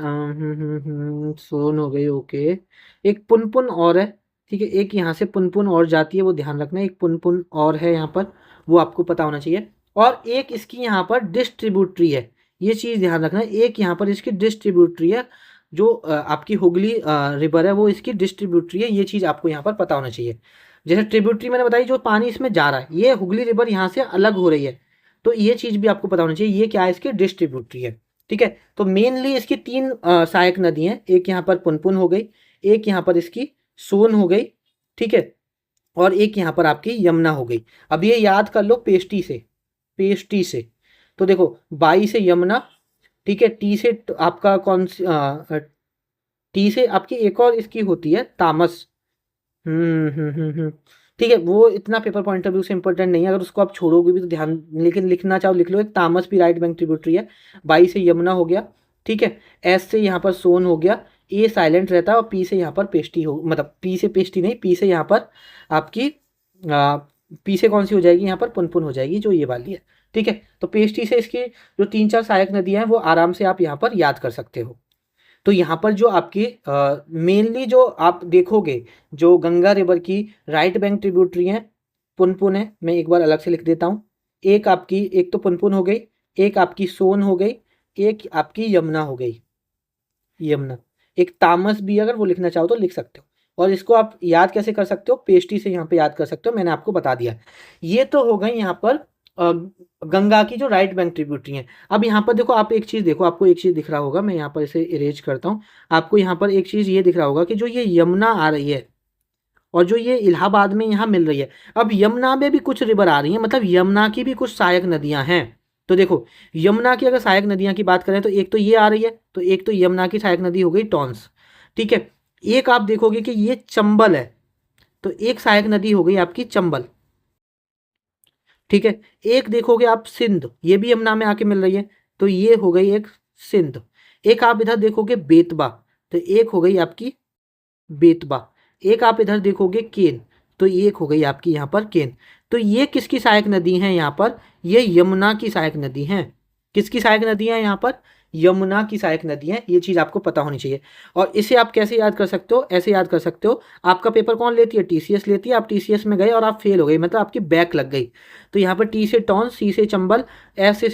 सोन हो गई, ओके। एक पुनपुन और है, ठीक है, एक यहाँ से पुनपुन और जाती है, वो ध्यान रखना, एक पुनपुन और है यहाँ पर, वो आपको पता होना चाहिए। और एक इसकी यहाँ पर डिस्ट्रीब्यूटरी है, ये चीज़ ध्यान रखना, एक यहाँ पर इसकी डिस्ट्रीब्यूटरी है, जो आपकी हुगली रिवर है वो इसकी डिस्ट्रीब्यूटरी है, ये चीज़ आपको यहाँ पर पता होना चाहिए। जैसे ट्रिब्यूटरी मैंने बताई, जो पानी इसमें जा रहा है, ये हुगली रिवर यहाँ से अलग हो रही है, तो ये चीज़ भी आपको पता होना चाहिए, ये क्या है, इसकी डिस्ट्रीब्यूटरी है, ठीक है। तो मेनली इसकी तीन सहायक नदी हैं, एक यहाँ पर पुनपुन हो गई, एक यहाँ पर इसकी सोन हो गई, ठीक है, और एक यहाँ पर आपकी यमुना हो गई। अब ये याद कर लो पेस्टी से, पेस्टी से। तो देखो बाई से यमुना, ठीक है, टी से आपका कौन सी टी से आपकी एक और इसकी होती है तामस, ठीक है, वो इतना पेपर पॉइंट ऑफ व्यू से इंपॉर्टेंट नहीं है, अगर उसको आप छोड़ोगे भी तो ध्यान, लेकिन लिखना चाहो लिख लो। एक तामस भी राइट बैंक ट्रिब्यूटरी है, बाई से यमुना हो गया, ठीक है, एस से यहाँ पर सोन हो गया, ए साइलेंट रहता है, और पी से यहाँ पर पेस्टी हो, मतलब पी से पेस्टी नहीं, पी से यहाँ पर आपकी पी से कौन सी हो जाएगी, यहाँ पर पुनपुन हो जाएगी, जो ये वाली है, ठीक है। तो पेस्टी से इसकी जो 3-4 सहायक नदियाँ हैं वो आराम से आप यहाँ पर याद कर सकते हो। तो यहाँ पर जो आपकी मेनली जो आप देखोगे, जो गंगा रिवर की राइट बैंक ट्रिब्यूटरी है, पुनपुन है, मैं एक बार अलग से लिख देता हूँ, एक आपकी, एक तो पुनपुन हो गई, एक आपकी सोन हो गई, एक आपकी यमुना हो गई, यमुना, एक तामस भी अगर वो लिखना चाहो तो लिख सकते हो। और इसको आप याद कैसे कर सकते हो, पेस्टी से यहाँ पे याद कर सकते हो, मैंने आपको बता दिया। ये तो हो गई यहाँ पर गंगा की जो राइट बैंक ट्रिब्यूटरी है। अब यहाँ पर देखो, आप एक चीज़ देखो, आपको एक चीज़ दिख रहा होगा, मैं यहाँ पर इसे इरेज करता हूँ, आपको यहाँ पर एक चीज़ ये दिख रहा होगा कि जो ये यमुना आ रही है और जो ये इलाहाबाद में यहाँ मिल रही है, अब यमुना में भी कुछ रिवर आ रही हैं, मतलब यमुना की भी कुछ सहायक नदियाँ हैं। तो देखो यमुना की अगर सहायक नदियाँ की बात करें तो एक तो ये आ रही है, तो एक तो यमुना की सहायक नदी हो गई टॉन्स, ठीक है। एक आप देखोगे कि ये चंबल है, तो एक सहायक नदी हो गई आपकी चंबल, ठीक है। एक देखोगे आप सिंध, ये भी यमुना में आके मिल रही है, तो ये हो गई एक सिंध। एक आप इधर देखोगे बेतबा, तो एक हो गई आपकी बेतबा। एक आप इधर देखोगे केन, तो एक हो गई आपकी यहाँ पर केन। तो ये किसकी सहायक नदी हैं यहाँ पर, ये यमुना की सहायक नदी हैं। किसकी सहायक नदी हैं यहाँ पर, यमुना की सहायक नदी हैं, ये चीज़ आपको पता होनी चाहिए। और इसे आप कैसे याद कर सकते हो, ऐसे याद कर सकते हो, आपका पेपर कौन लेती है, टीसीएस लेती है, आप टीसीएस में गए और आप फेल हो गए, मतलब आपकी बैक लग गई, तो यहाँ पर टी से टॉन्स, सी से चंबल, एस से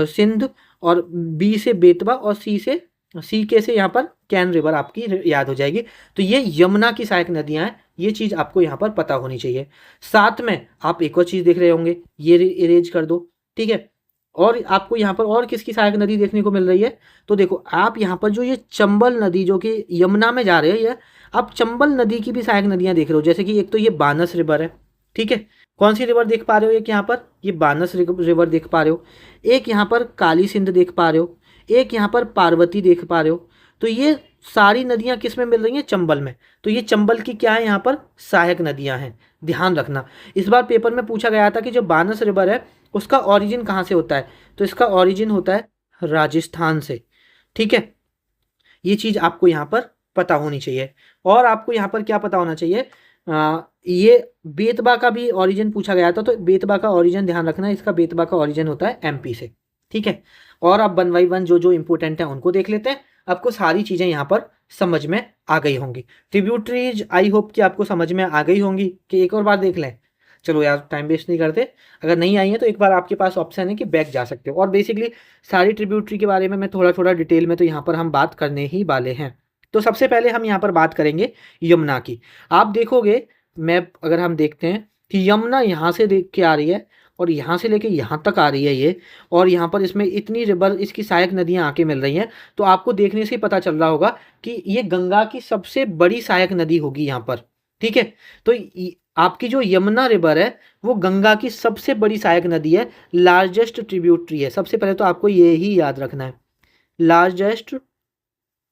सिंध, और बी से बेतवा, और सी के से यहाँ पर कैन रिवर आपकी याद हो जाएगी। तो ये यमुना की सहायक नदियाँ हैं, ये चीज़ आपको यहाँ पर पता होनी चाहिए। साथ में आप एक और चीज़ देख रहे होंगे, ये इरेज कर दो, ठीक है। और आपको यहाँ पर और किसकी सहायक नदी देखने को मिल रही है, तो देखो आप यहाँ पर जो ये चंबल नदी जो कि यमुना में जा रही है, आप चंबल नदी की भी सहायक नदियाँ देख रहे हो, जैसे कि एक तो ये बानस रिवर है, ठीक है। कौन सी रिवर देख पा रहे हो, एक यहाँ पर ये बानस रिवर देख पा रहे हो, एक यहाँ पर काली सिंध देख पा रहे हो, एक यहाँ पर पार्वती देख पा रहे हो। तो ये सारी नदियाँ किस में मिल रही हैं, चंबल में। तो ये चंबल की क्या है, यहाँ पर सहायक नदियाँ हैं, ध्यान रखना। इस बार पेपर में पूछा गया था कि जो बानस रिवर है उसका ओरिजिन कहाँ से होता है, तो इसका ओरिजिन होता है राजस्थान से, ठीक है। ये चीज़ आपको यहाँ पर पता होनी चाहिए। और आपको यहाँ पर क्या पता होना चाहिए, ये बेतबा का भी ओरिजिन पूछा गया था, तो बेतबा का ओरिजिन ध्यान रखना, इसका बेतबा का ओरिजिन होता है एमपी से, ठीक है। और आप 1 बाई 1 जो जो इंपॉर्टेंट है उनको देख लेते हैं, आपको सारी चीज़ें यहाँ पर समझ में आ गई होंगी। ट्रिब्यूटरीज आई होप कि आपको समझ में आ गई होंगी, कि एक और बार देख लें। चलो यार टाइम वेस्ट नहीं करते, अगर नहीं आई है तो एक बार आपके पास ऑप्शन है कि बैक जा सकते हो। और बेसिकली सारी ट्रिब्यूटरी के बारे में मैं थोड़ा थोड़ा डिटेल में तो यहाँ पर हम बात करने ही वाले हैं। तो सबसे पहले हम यहाँ पर बात करेंगे यमुना की। आप देखोगे मैप, अगर हम देखते हैं कि यमुना यहाँ से देख के आ रही है और यहाँ से लेके यहाँ तक आ रही है ये, और यहाँ पर इसमें इतनी रिवर, इसकी सहायक नदियाँ आके मिल रही हैं, तो आपको देखने से ही पता चल रहा होगा कि ये गंगा की सबसे बड़ी सहायक नदी होगी यहाँ पर। ठीक है, तो आपकी जो यमुना रिवर है वो गंगा की सबसे बड़ी सहायक नदी है, लार्जेस्ट ट्रिब्यूटरी है। सबसे पहले तो आपको ये ही याद रखना है, largest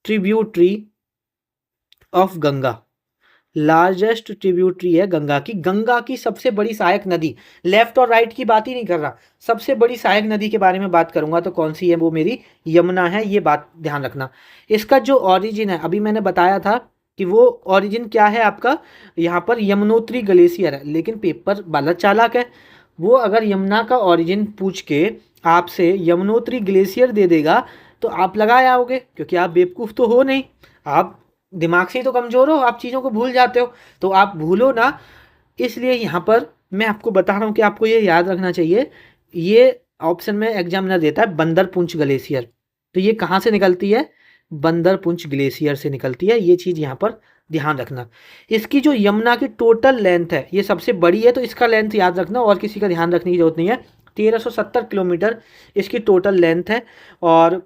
tributary of Ganga, largest tributary है गंगा की, गंगा की सबसे बड़ी सहायक नदी। लेफ्ट और राइट की बात ही नहीं कर रहा, सबसे बड़ी सहायक नदी के बारे में बात करूंगा तो कौन सी है, वो मेरी यमुना है, ये बात ध्यान रखना। इसका जो ओरिजिन है, अभी मैंने बताया था कि वो ओरिजिन क्या है आपका, यहाँ पर यमुनोत्री ग्लेशियर है, लेकिन पेपर वाला चालाक है, वो अगर यमुना का ओरिजिन पूछ के आपसे यमुनोत्री ग्लेशियर दे देगा तो आप लगा आओगे, क्योंकि आप बेवकूफ़ तो हो नहीं, आप दिमाग से ही तो कमज़ोर हो, आप चीज़ों को भूल जाते हो, तो आप भूलो ना। इसलिए यहाँ पर मैं आपको बता रहा हूँ कि आपको ये याद रखना चाहिए, ये ऑप्शन में एग्जामिनर देता है बंदरपुंछ ग्लेशियर, तो ये कहाँ से निकलती है, बंदरपुंछ ग्लेशियर से निकलती है, ये चीज़ यहाँ पर ध्यान रखना। इसकी जो यमुना की टोटल लेंथ है, ये सबसे बड़ी है, तो इसका लेंथ याद रखना, और किसी का ध्यान रखने की जरूरत नहीं है। 1370 किलोमीटर इसकी टोटल लेंथ है। और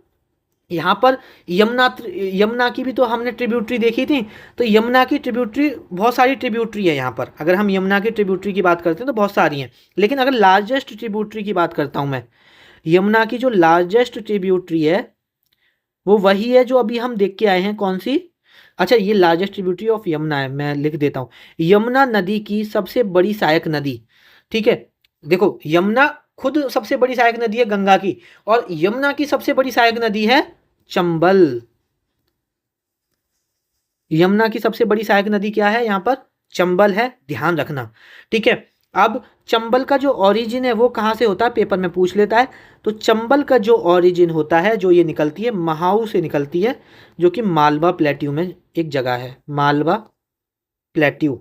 यहाँ पर यमुना की भी तो हमने ट्रिब्यूटरी देखी थी, तो यमुना की ट्रिब्यूटरी, बहुत सारी ट्रिब्यूटरी है यहाँ पर। अगर हम यमुना की ट्रिब्यूटरी की बात करते हैं तो बहुत सारी हैं, लेकिन अगर लार्जेस्ट ट्रिब्यूटरी की बात करता हूँ मैं, यमुना की जो लार्जेस्ट ट्रिब्यूटरी है वो वही है जो अभी हम देख के आए हैं, कौन सी, अच्छा ये लार्जेस्ट ट्रिब्यूटरी ऑफ यमुना है, मैं लिख देता हूँ, यमुना नदी की सबसे बड़ी सहायक नदी। ठीक है, देखो यमुना खुद सबसे बड़ी सहायक नदी है गंगा की, और यमुना की सबसे बड़ी सहायक नदी है चंबल। यमुना की सबसे बड़ी सहायक नदी क्या है, यहाँ पर चंबल है, ध्यान रखना। ठीक है, अब चंबल का जो ओरिजिन है वो कहाँ से होता है, पेपर में पूछ लेता है। तो चंबल का जो ओरिजिन होता है, जो ये निकलती है, महाऊ से निकलती है, जो कि मालवा प्लेट्यू में एक जगह है, मालवा प्लेट्यू।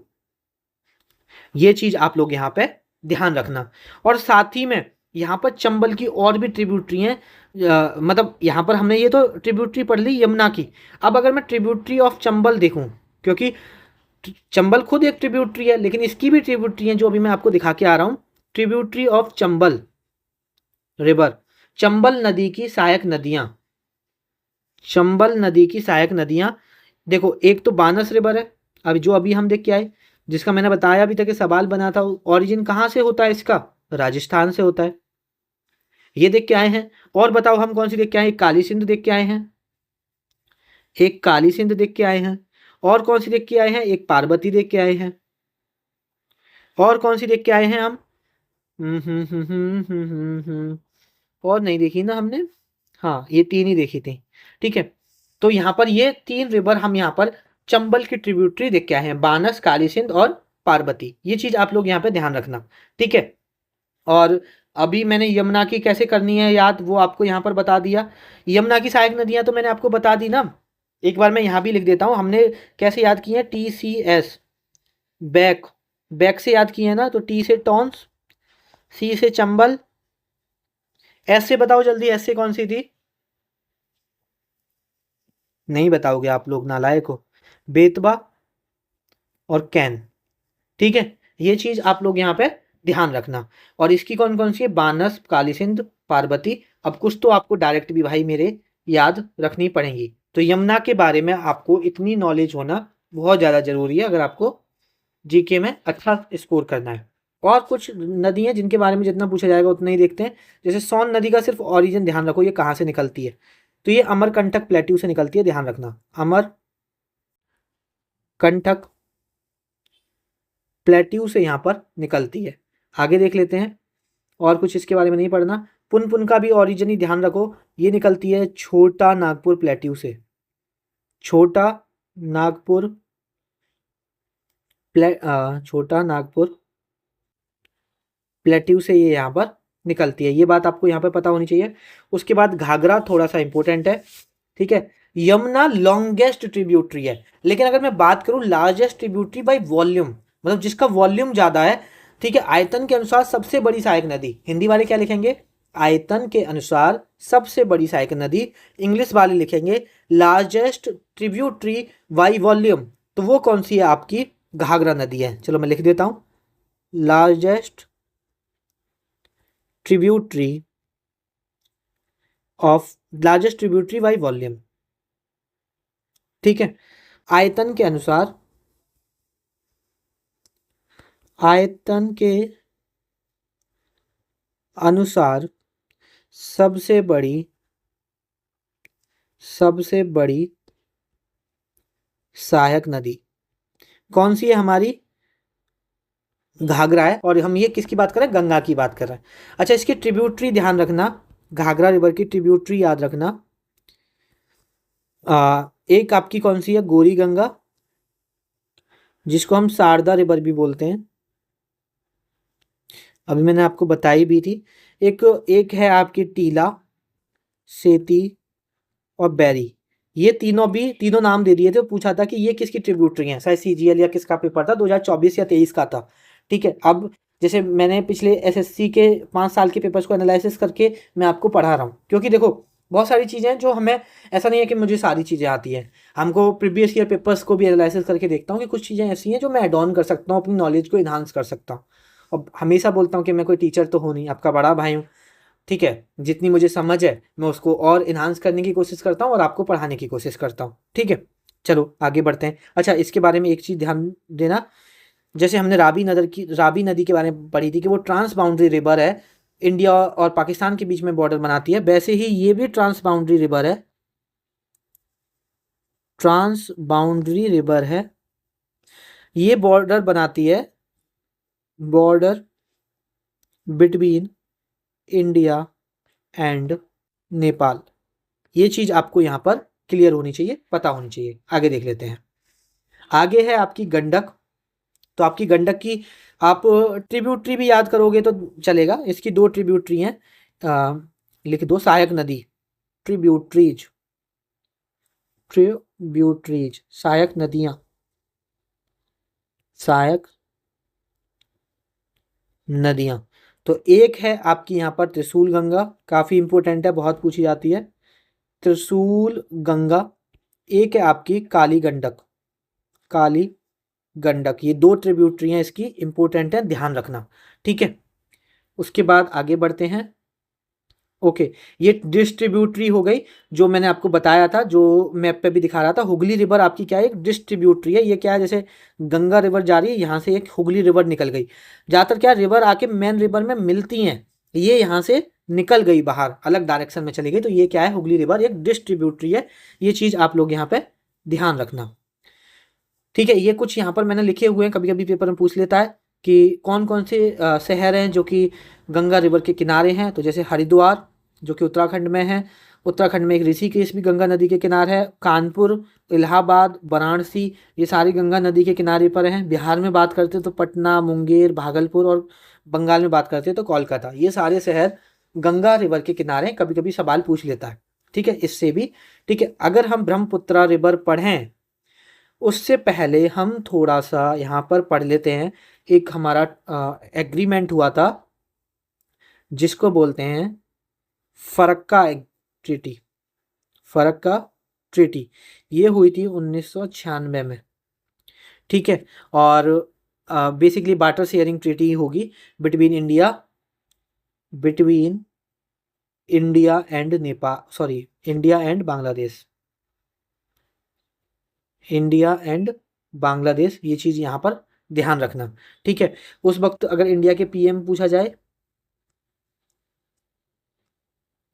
ये चीज़ आप लोग यहाँ पे ध्यान रखना। और साथ ही में यहाँ पर चंबल की और भी ट्रिब्यूटरी हैं, मतलब यहाँ पर हमने ये तो ट्रिब्यूटरी पढ़ ली यमुना की। अब अगर मैं ट्रिब्यूटरी ऑफ चंबल देखूँ, क्योंकि चंबल खुद एक ट्रिब्यूटरी है, लेकिन इसकी भी ट्रिब्यूटरी है जो अभी मैं आपको दिखा के आ रहा हूँ, tributary of Chambal river, Chambal नदी की सहायक नदियाँ, चंबल नदी की सहायक नदियाँ। देखो एक तो बानस रिवर है, अब जो अभी हम देख के आए, जिसका मैंने बताया भी था कि सवाल बना था, ओरिजिन कहाँ से होता है इसका, राजस्थान से होता है, ये देख के आए हैं। और बताओ हम कौन सी देख के आए, काली सिंध देख के आए हैं, एक काली सिंध देख के आए हैं, और कौन सी देख के आए हैं, एक पार्वती देख के आए हैं, और कौन सी देख के आए हैं हम, और नहीं देखी ना हमने, हाँ ये तीन ही देखी थी। ठीक है, तो यहाँ पर ये तीन रिवर हम यहाँ पर चंबल की ट्रिब्यूटरी देख के आए हैं, बानस, काली सिंध और पार्वती, ये चीज आप लोग यहाँ पे ध्यान रखना। ठीक है, और अभी मैंने यमुना की कैसे करनी है याद, वो आपको यहाँ पर बता दिया। यमुना की सहायक नदियां तो मैंने आपको बता दी ना, एक बार मैं यहाँ भी लिख देता हूँ, हमने कैसे याद की है, TCS, बैक, बैक से याद किए हैं ना, तो T से टॉन्स, C से चंबल, S से बताओ जल्दी, S से कौन सी थी, नहीं बताओगे आप लोग, नालायक हो, बेतवा और कैन। ठीक है, ये चीज आप लोग यहाँ पे ध्यान रखना। और इसकी कौन कौन सी है, बानस, काली सिंध, पार्वती। अब कुछ तो आपको डायरेक्ट भी भाई मेरे याद रखनी पड़ेंगी। तो यमुना के बारे में आपको इतनी नॉलेज होना बहुत ज़्यादा जरूरी है अगर आपको जीके में अच्छा स्कोर करना है। और कुछ नदी हैं जिनके बारे में जितना पूछा जाएगा उतना ही देखते हैं। जैसे सोन नदी का सिर्फ ओरिजिन ध्यान रखो, ये कहाँ से निकलती है, तो ये अमरकंटक प्लेट्यू से निकलती है, ध्यान रखना, अमरकंटक प्लेट्यू से यहाँ पर निकलती है। आगे देख लेते हैं, और कुछ इसके बारे में नहीं पढ़ना। पुनपुन का भी ओरिजिन ही ध्यान रखो, ये निकलती है छोटा नागपुर प्लेट्यू से, छोटा नागपुर छोटा नागपुर प्लेट्यू से ये यहाँ पर निकलती है, ये बात आपको यहाँ पे पता होनी चाहिए। उसके बाद घाघरा थोड़ा सा इंपॉर्टेंट है। ठीक है, यमुना लॉन्गेस्ट ट्रिब्यूटरी है, लेकिन अगर मैं बात करूँ लार्जेस्ट ट्रिब्यूटरी बाय वॉल्यूम, मतलब जिसका वॉल्यूम ज़्यादा है, ठीक है, आयतन के अनुसार सबसे बड़ी सहायक नदी, हिंदी वाले क्या लिखेंगे, आयतन के अनुसार सबसे बड़ी सहायक नदी, इंग्लिश वाले लिखेंगे लार्जेस्ट ट्रिब्यूटरी बाय वॉल्यूम, तो वो कौन सी है, आपकी घाघरा नदी है। चलो मैं लिख देता हूँ, largest tributary of largest tributary by volume. ठीक है, आयतन के अनुसार, आयतन के अनुसार सबसे बड़ी सहायक नदी कौन सी है हमारी? घाघरा है। और हम ये किसकी बात कर रहे हैं? गंगा की बात कर रहे हैं। अच्छा, इसकी ट्रिब्यूटरी ध्यान रखना, घाघरा रिवर की ट्रिब्यूटरी याद रखना। एक आपकी कौन सी है? गौरी गंगा, जिसको हम शारदा रिवर भी बोलते हैं, अभी मैंने आपको बताई भी थी। एक है आपकी टीला, सेती और बैरी। ये तीनों नाम दे दिए थे। पूछा था कि ये किसकी ट्रिब्यूटरी हैं, शायद सीजीएल या किसका पेपर था, 2024 या 23 का था। ठीक है, अब जैसे मैंने पिछले एसएससी के 5 साल के पेपर्स को एनालिसिस करके मैं आपको पढ़ा रहा हूँ, क्योंकि देखो बहुत सारी चीज़ें हैं जो हमें, ऐसा नहीं है कि मुझे सारी चीज़ें आती हैं, हमको प्रीवियस ईयर पेपर्स को भी एनालिसिस करके देखता हूँ कि कुछ चीज़ें ऐसी हैं जो मैं ऐड ऑन कर सकता हूँ, अपनी नॉलेज को इन्हांस कर सकता हूँ। और हमेशा बोलता हूँ कि मैं कोई टीचर तो हूँ नहीं, आपका बड़ा भाई हूँ। ठीक है, जितनी मुझे समझ है मैं उसको और इन्हांस करने की कोशिश करता हूँ और आपको पढ़ाने की कोशिश करता हूँ। ठीक है, चलो आगे बढ़ते हैं। अच्छा, इसके बारे में एक चीज़ ध्यान देना, जैसे हमने रावी नदी के बारे में पढ़ी थी कि वो ट्रांस बाउंड्री रिवर है, इंडिया और पाकिस्तान के बीच में बॉर्डर बनाती है, वैसे ही ये भी ट्रांस बाउंड्री रिवर है, ट्रांस बाउंड्री रिवर है। ये बॉर्डर बनाती है, border between India and Nepal. ये चीज़ आपको यहाँ पर क्लियर होनी चाहिए, पता होनी चाहिए। आगे देख लेते हैं। आगे है आपकी गंडक। तो आपकी गंडक की आप ट्रिब्यूटरी भी याद करोगे तो चलेगा। इसकी 2 ट्रिब्यूटरी हैं, लिख दो, सहायक नदी, ट्रिब्यूटरीज, सहायक नदियाँ, सहायक नदियाँ। तो एक है आपकी यहाँ पर त्रिशूल गंगा, काफ़ी इंपॉर्टेंट है, बहुत पूछी जाती है, त्रिशूल गंगा। एक है आपकी काली गंडक, काली गंडक। ये 2 ट्रिब्यूटरी हैं, इसकी इंपॉर्टेंट है, ध्यान रखना। ठीक है, उसके बाद आगे बढ़ते हैं। ओके, ये डिस्ट्रीब्यूटरी हो गई जो मैंने आपको बताया था, जो मैप पे भी दिखा रहा था। हुगली रिवर आपकी क्या है? एक डिस्ट्रीब्यूटरी है। ये क्या है? जैसे गंगा रिवर जा रही है, यहाँ से एक हुगली रिवर निकल गई। ज़्यादातर क्या रिवर आके मेन रिवर में मिलती हैं, ये यहाँ से निकल गई बाहर, अलग डायरेक्शन में चली गई, तो ये क्या है? हुगली रिवर एक डिस्ट्रीब्यूटरी है। ये चीज़ आप लोग यहाँ पे ध्यान रखना। ठीक है, ये कुछ यहाँ पर मैंने लिखे हुए हैं, कभी कभी पेपर में पूछ लेता है कि कौन कौन से शहर हैं जो कि गंगा रिवर के किनारे हैं। तो जैसे हरिद्वार जो कि उत्तराखंड में है, उत्तराखंड में एक ऋषिकेश भी गंगा नदी के किनारे है, कानपुर, इलाहाबाद, वाराणसी, ये सारी गंगा नदी के किनारे पर हैं। बिहार में बात करते तो पटना, मुंगेर, भागलपुर, और बंगाल में बात करते तो कोलकाता, ये सारे शहर गंगा रिवर के किनारे। कभी कभी सवाल पूछ लेता है, ठीक है, इससे भी। ठीक है, अगर हम ब्रह्मपुत्रा रिवर पढ़ें उससे पहले हम थोड़ा सा यहाँ पर पढ़ लेते हैं। एक हमारा एग्रीमेंट हुआ था जिसको बोलते हैं फरक्का ट्रीटी, फरक्का ट्रीटी। ये हुई थी 1996 में। ठीक है, और बेसिकली वाटर शेयरिंग ट्रीटी होगी between India and Nepal, sorry, India and Bangladesh, India and Bangladesh. ये चीज़ यहाँ पर ध्यान रखना। ठीक है, उस वक्त अगर इंडिया के पीएम पूछा जाए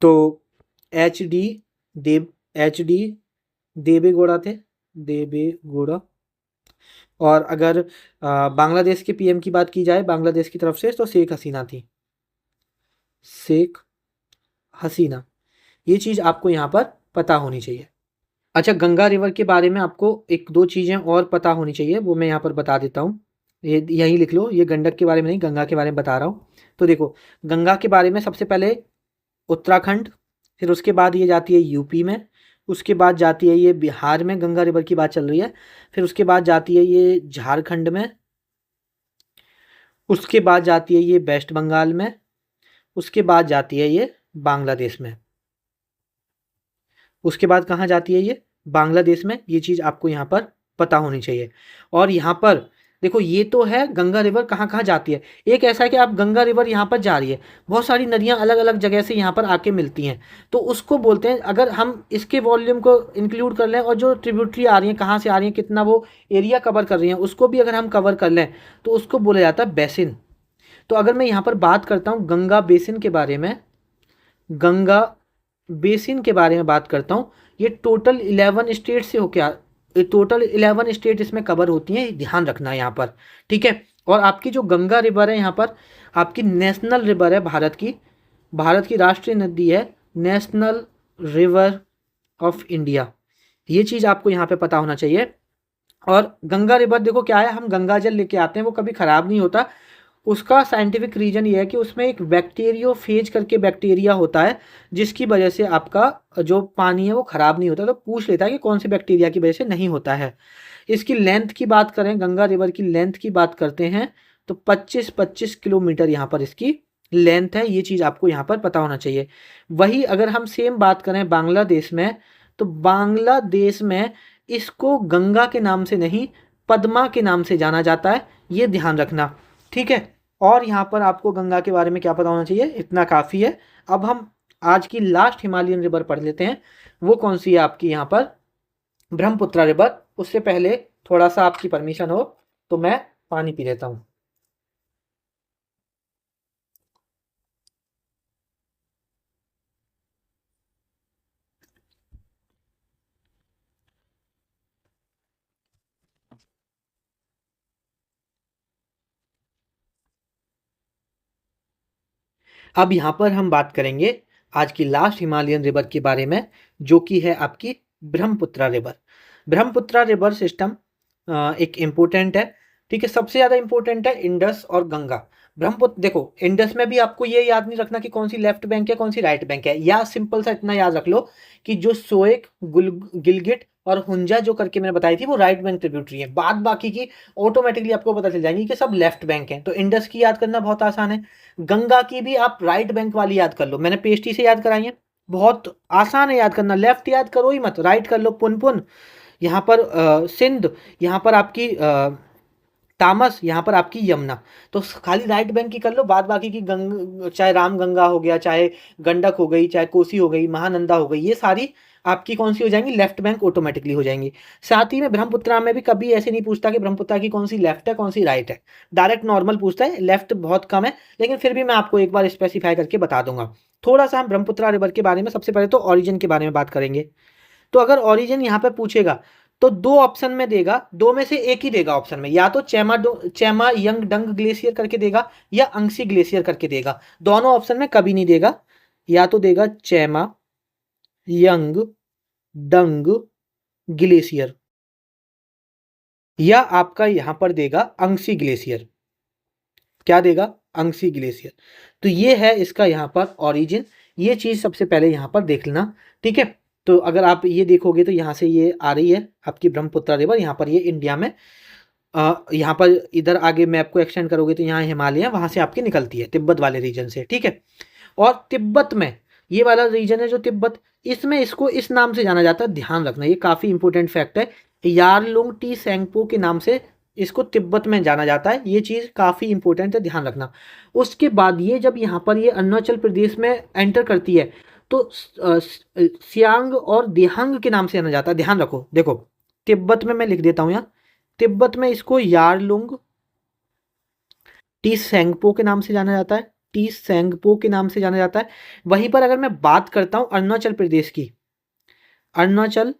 तो एच डी देवेगौड़ा थे, देवेगौड़ा। और अगर बांग्लादेश के पीएम की बात की जाए बांग्लादेश की तरफ से, तो शेख हसीना थी, शेख हसीना। ये चीज़ आपको यहाँ पर पता होनी चाहिए। अच्छा, गंगा रिवर के बारे में आपको 1-2 चीज़ें और पता होनी चाहिए, वो मैं यहाँ पर बता देता हूँ। ये यहीं लिख लो, ये गंडक के बारे में नहीं, गंगा के बारे में बता रहा हूँ। तो देखो, गंगा के बारे में सबसे पहले उत्तराखंड, फिर उसके बाद ये जाती है यूपी में, उसके बाद जाती है ये बिहार में, गंगा रिवर की बात चल रही है। फिर उसके बाद जाती है ये झारखंड में, उसके बाद जाती है ये वेस्ट बंगाल में, उसके बाद जाती है ये बांग्लादेश में। उसके बाद कहाँ जाती है ये? बांग्लादेश में। ये चीज़ आपको यहाँ पर पता होनी चाहिए। और यहाँ पर देखो ये तो है गंगा रिवर कहाँ कहाँ जाती है। एक ऐसा है कि आप गंगा रिवर यहाँ पर जा रही है, बहुत सारी नदियाँ अलग अलग जगह से यहाँ पर आके मिलती हैं, तो उसको बोलते हैं, अगर हम इसके वॉल्यूम को इंक्लूड कर लें और जो ट्रिब्यूटरी आ रही हैं कहाँ से आ रही हैं, कितना वो एरिया कवर कर रही हैं, उसको भी अगर हम कवर कर लें तो उसको बोला जाता है बेसिन। तो अगर मैं यहाँ पर बात करता हूँ गंगा बेसिन के बारे में, गंगा बेसिन के बारे में बात करता हूँ, ये टोटल 11 स्टेट से होके टोटल 11 स्टेट इसमें कवर होती हैं, ध्यान रखना है यहाँ पर, ठीक है। और आपकी जो गंगा रिवर है यहाँ पर आपकी नेशनल रिवर है भारत की, भारत की राष्ट्रीय नदी है, नेशनल रिवर ऑफ इंडिया, ये चीज़ आपको यहाँ पे पता होना चाहिए। और गंगा रिवर देखो क्या है, हम गंगा जल लेके आते हैं वो कभी ख़राब नहीं होता, उसका साइंटिफिक रीजन ये है कि उसमें एक बैक्टीरियोफेज करके बैक्टीरिया होता है जिसकी वजह से आपका जो पानी है वो ख़राब नहीं होता। तो पूछ लेता है कि कौन से बैक्टीरिया की वजह से नहीं होता है। इसकी लेंथ की बात करें, गंगा रिवर की लेंथ की बात करते हैं तो 25 किलोमीटर यहाँ पर इसकी लेंथ है, ये चीज़ आपको यहाँ पर पता होना चाहिए। वही अगर हम सेम बात करें बांग्लादेश में, तो बांग्लादेश में इसको गंगा के नाम से नहीं पद्मा के नाम से जाना जाता है, ये ध्यान रखना, ठीक है। और यहाँ पर आपको गंगा के बारे में क्या पता होना चाहिए, इतना काफ़ी है। अब हम आज की लास्ट हिमालयन रिवर पढ़ लेते हैं, वो कौन सी है आपकी यहाँ पर, ब्रह्मपुत्र रिवर। उससे पहले थोड़ा सा आपकी परमिशन हो तो मैं पानी पी लेता हूँ। अब यहाँ पर हम बात करेंगे आज की लास्ट हिमालयन रिवर के बारे में, जो कि है आपकी Brahmaputra river. Brahmaputra river system एक इम्पोर्टेंट है, ठीक है। सबसे ज़्यादा इम्पोर्टेंट है इंडस और गंगा। ब्रह्मपुत्र देखो, इंडस में भी आपको ये याद नहीं रखना कि कौन सी लेफ्ट बैंक है कौन सी राइट बैंक है, या सिंपल सा इतना याद रख लो कि जो सोएक, गिलगिट और हुंजा जो करके मैंने बताई थी वो राइट बैंक ट्रिब्यूटरी है, बाद बाकी की ऑटोमेटिकली आपको पता चल जाएंगी कि सब लेफ्ट बैंक हैं। तो इंडस की याद करना बहुत आसान है, गंगा की भी आप राइट बैंक वाली याद कर लो, मैंने पेस्टी से याद कराई है, बहुत आसान है याद करना, लेफ्ट याद करो ही मत, राइट कर लो, पुनपुन। यहाँ पर सिंध, यहाँ पर आपकी तामस, यहाँ पर आपकी यमुना। तो खाली राइट बैंक की कर लो, बाद बाकी की चाहे राम गंगा हो गया, चाहे गंडक हो गई, चाहे कोसी हो गई, महानंदा हो गई, ये सारी आपकी कौन सी हो जाएंगी, लेफ्ट बैंक ऑटोमेटिकली हो जाएंगी। साथ ही में ब्रह्मपुत्रा में भी कभी ऐसे नहीं पूछता कि ब्रह्मपुत्रा की कौन सी लेफ्ट है कौन सी राइट है, डायरेक्ट नॉर्मल पूछता है, लेफ्ट बहुत कम है, लेकिन फिर भी मैं आपको एक बार स्पेसिफाई करके बता दूंगा। थोड़ा सा हम ब्रह्मपुत्रा रिवर के बारे में, सबसे पहले तो ऑरिजिन के बारे में बात करेंगे। तो अगर ऑरिजिन यहाँ पे पूछेगा तो दो ऑप्शन में देगा, दो में से एक ही देगा ऑप्शन में, या तो चेमा यंग डंग ग्लेशियर करके देगा या अंगसी ग्लेशियर करके देगा, दोनों ऑप्शन में कभी नहीं देगा। या तो देगा चेमा यंग डंग ग्लेशियर, या आपका यहां पर देगा अंगसी ग्लेशियर। क्या देगा, अंगसी ग्लेशियर। तो ये है इसका यहाँ पर ऑरिजिन, ये चीज सबसे पहले यहाँ पर देख लेना, ठीक है। तो अगर आप ये देखोगे तो यहाँ से ये आ रही है आपकी ब्रह्मपुत्र रिवर, यहाँ पर ये इंडिया में यहाँ पर इधर आगे मैप को एक्सटेंड करोगे तो यहाँ हिमालय है, वहाँ से आपकी निकलती है तिब्बत वाले रीजन से, ठीक है। और तिब्बत में ये वाला रीजन है जो तिब्बत, इसमें इसको इस नाम से जाना जाता है, ध्यान रखना ये काफ़ी इंपॉर्टेंट फैक्ट है, यारलुंग टी सेंगपो के नाम से इसको तिब्बत में जाना जाता है, ये चीज़ काफ़ी इंपॉर्टेंट है, ध्यान रखना। उसके बाद ये जब यहाँ पर ये अरुणाचल प्रदेश में एंटर करती है तो सियांग और दिहांग के नाम से जाना जाता है, ध्यान रखो। देखो तिब्बत में मैं लिख देता हूँ यहाँ, तिब्बत में इसको यारलुंग टी सेंगपो के नाम से जाना जाता है, टी सेंगपो के नाम से जाना जाता है। वहीं पर अगर मैं बात करता हूँ अरुणाचल प्रदेश की, अरुणाचल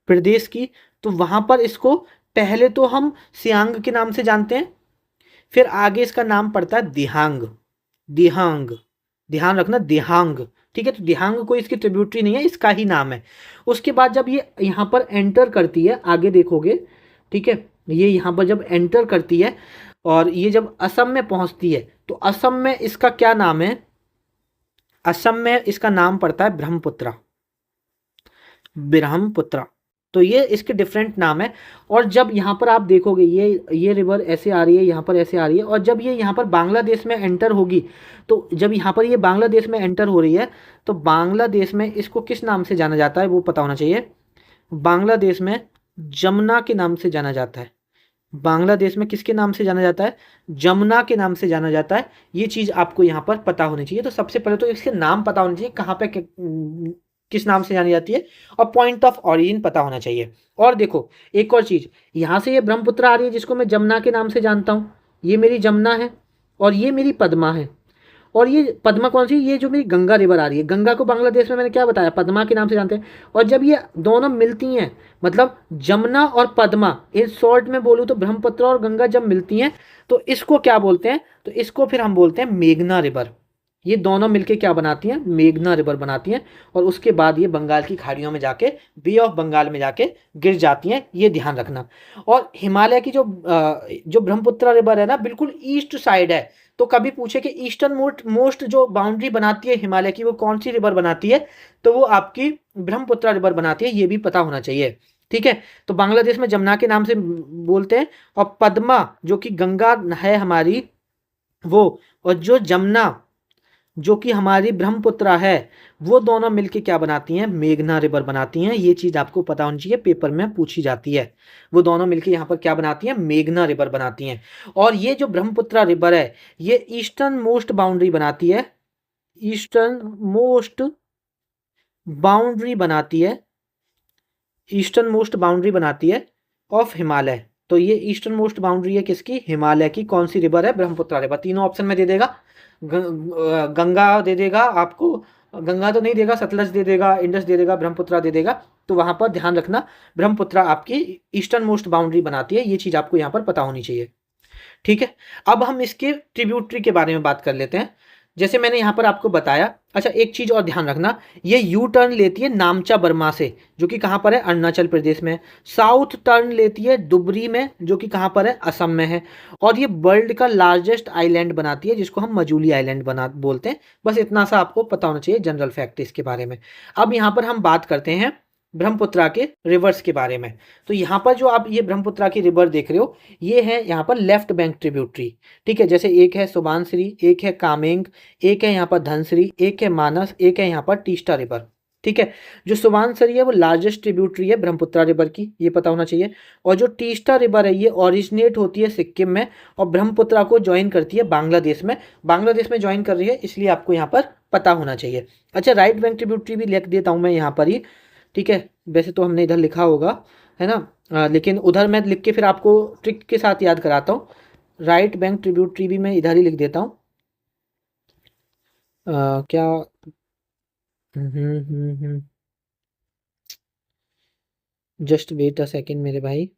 प्रदेश की, तो वहां पर इसको पहले तो हम सियांग के नाम से जानते हैं, फिर आगे इसका नाम पड़ता है दिहांग, दिहांग, ध्यान रखना दिहांग, ठीक है। तो दिहांग कोई इसकी ट्रिब्यूटरी नहीं है, इसका ही नाम है। उसके बाद जब ये यहाँ पर एंटर करती है, आगे देखोगे, ठीक है, ये यहाँ पर जब एंटर करती है और ये जब असम में पहुंचती है तो असम में इसका क्या नाम है, असम में इसका नाम पड़ता है ब्रह्मपुत्र, ब्रह्मपुत्र। तो ये इसके डिफरेंट नाम है। और जब यहाँ पर आप देखोगे ये रिवर ऐसे आ रही है, यहाँ पर ऐसे आ रही है, और जब ये यहाँ पर बांग्लादेश में एंटर होगी, तो जब यहाँ पर ये बांग्लादेश में एंटर हो रही है तो बांग्लादेश में इसको किस नाम से जाना जाता है वो पता होना चाहिए। बांग्लादेश में जमुना के नाम से जाना जाता है, बांग्लादेश में किसके नाम से जाना जाता है? जमुना के नाम से जाना जाता है। ये चीज़ आपको यहाँ पर पता होनी चाहिए। तो सबसे पहले तो इसके नाम पता होने चाहिए, कहाँ पे किस नाम से जानी जाती है, और पॉइंट ऑफ ऑरिजिन पता होना चाहिए। और देखो एक और चीज़, यहाँ से ये ब्रह्मपुत्र आ रही है जिसको मैं जमुना के नाम से जानता हूँ, ये मेरी जमुना है और ये मेरी पद्मा है। और ये पद्मा कौन सी? ये जो मेरी गंगा रिवर आ रही है। गंगा को बांग्लादेश में मैंने क्या बताया, पद्मा के नाम से जानते हैं। और जब ये दोनों मिलती हैं, मतलब जमुना और पद्मा, इन शॉर्ट में बोलूँ तो ब्रह्मपुत्र और गंगा जब मिलती हैं तो इसको क्या बोलते हैं? तो इसको फिर हम बोलते हैं मेघना रिवर। ये दोनों मिलके क्या बनाती हैं? मेघना रिवर बनाती हैं। और उसके बाद ये बंगाल की खाड़ियों में जाके, बे ऑफ बंगाल में जाके गिर जाती हैं, ये ध्यान रखना। और हिमालय की जो ब्रह्मपुत्र रिवर है ना, बिल्कुल ईस्ट साइड है। तो कभी पूछे कि ईस्टर्न मोस्ट जो बाउंड्री बनाती है हिमालय की, वो कौन सी रिवर बनाती है? तो वो आपकी ब्रह्मपुत्र रिवर बनाती है, ये भी पता होना चाहिए। ठीक है, तो बांग्लादेश में जमुना के नाम से बोलते हैं, और पद्मा जो कि गंगा है हमारी वो, और जो जमुना जो कि हमारी ब्रह्मपुत्र है, वो दोनों मिलके क्या बनाती हैं? मेघना रिवर बनाती हैं। ये चीज़ आपको पता होनी चाहिए, पेपर में पूछी जाती है। वो दोनों मिलके यहाँ पर क्या बनाती हैं? मेघना रिवर बनाती हैं। और ये जो ब्रह्मपुत्र रिवर है, ये ईस्टर्न मोस्ट बाउंड्री बनाती है, ईस्टर्न मोस्ट बाउंड्री बनाती है, ईस्टर्न मोस्ट बाउंड्री बनाती है ऑफ हिमालय। तो ये ईस्टर्न मोस्ट बाउंड्री है किसकी? हिमालय की। कौन सी रिवर है? ब्रह्मपुत्र रिवर। तीनों ऑप्शन में दे देगा। गंगा दे देगा आपको, गंगा तो नहीं देगा, सतलज दे देगा, इंडस दे देगा, ब्रह्मपुत्र दे देगा। तो वहां पर ध्यान रखना, ब्रह्मपुत्र आपकी ईस्टर्न मोस्ट बाउंड्री बनाती है। ये चीज़ आपको यहाँ पर पता होनी चाहिए। ठीक है, अब हम इसके ट्रिब्यूटरी के बारे में बात कर लेते हैं। जैसे मैंने यहाँ पर आपको बताया। अच्छा, एक चीज़ और ध्यान रखना, ये यू टर्न लेती है नामचा बर्मा से, जो कि कहाँ पर है? अरुणाचल प्रदेश में। साउथ टर्न लेती है दुबरी में, जो कि कहाँ पर है? असम में है। और ये वर्ल्ड का लार्जेस्ट आइलैंड बनाती है, जिसको हम मजूली आइलैंड बना बोलते हैं। बस इतना सा आपको पता होना चाहिए जनरल फैक्ट इसके बारे में। अब यहाँ पर हम बात करते हैं ब्रह्मपुत्रा के रिवर्स के बारे में। तो यहाँ पर जो आप ये ब्रह्मपुत्रा की रिवर देख रहे हो, ये है यहाँ पर लेफ्ट बैंक ट्रिब्यूटरी। ठीक है, जैसे एक है सुबानसिरी, एक है कामेंग, एक है यहाँ पर धनसिरी, एक है मानस, एक है यहाँ पर टीस्टा रिवर। ठीक है, जो सुबानसिरी है वो लार्जेस्ट ट्रिब्यूटरी है ब्रह्मपुत्रा रिवर की, ये पता होना चाहिए। और जो टीस्टा रिवर है ये ओरिजिनेट होती है सिक्किम में, और ब्रह्मपुत्रा को ज्वाइन करती है बांग्लादेश में। बांग्लादेश में ज्वाइन कर रही है, इसलिए आपको यहाँ पर पता होना चाहिए। अच्छा, राइट बैंक ट्रिब्यूटरी भी लिख देता हूँ मैं यहाँ पर ही। ठीक है, वैसे तो हमने इधर लिखा होगा, है ना, लेकिन उधर मैं लिख के फिर आपको ट्रिक के साथ याद कराता हूँ। राइट बैंक ट्रिब्यूटरी भी मैं इधर ही लिख देता हूँ। क्या? जस्ट वेट अ सेकेंड मेरे भाई।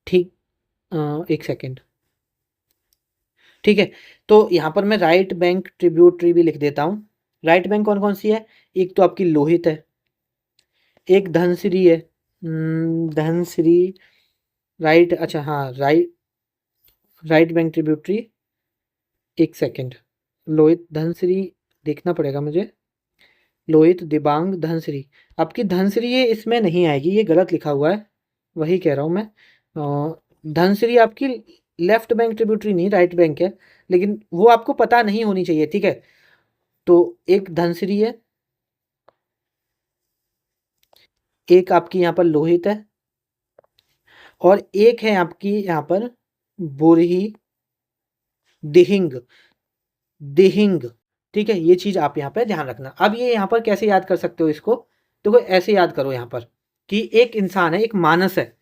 ठीक, एक सेकेंड। ठीक है, तो यहाँ पर मैं राइट बैंक ट्रिब्यूटरी भी लिख देता हूँ। राइट बैंक कौन कौन सी है? एक तो आपकी लोहित है, एक धनसिरी है, धनसिरी, राइट, अच्छा हाँ, राइट, राइट बैंक ट्रिब्यूटरी, एक सेकेंड, लोहित धनसिरी देखना पड़ेगा मुझे। लोहित, दिबांग, धनसिरी। आपकी धनसिरी ये इसमें नहीं आएगी, ये गलत लिखा हुआ है, वही कह रहा हूँ मैं। धनसिरी आपकी लेफ्ट बैंक ट्रिब्यूटरी नहीं, राइट बैंक है, लेकिन वो आपको पता नहीं होनी चाहिए। ठीक है, तो एक धनसिरी है, एक आपकी यहाँ पर लोहित है, और एक है आपकी यहाँ पर बुरही, दिहिंग, दिहिंग। ठीक है, ये चीज आप यहाँ पे ध्यान रखना। अब ये यहाँ पर कैसे याद कर सकते हो इसको? देखो ऐसे याद करो यहाँ पर कि एक इंसान है, एक मानस है,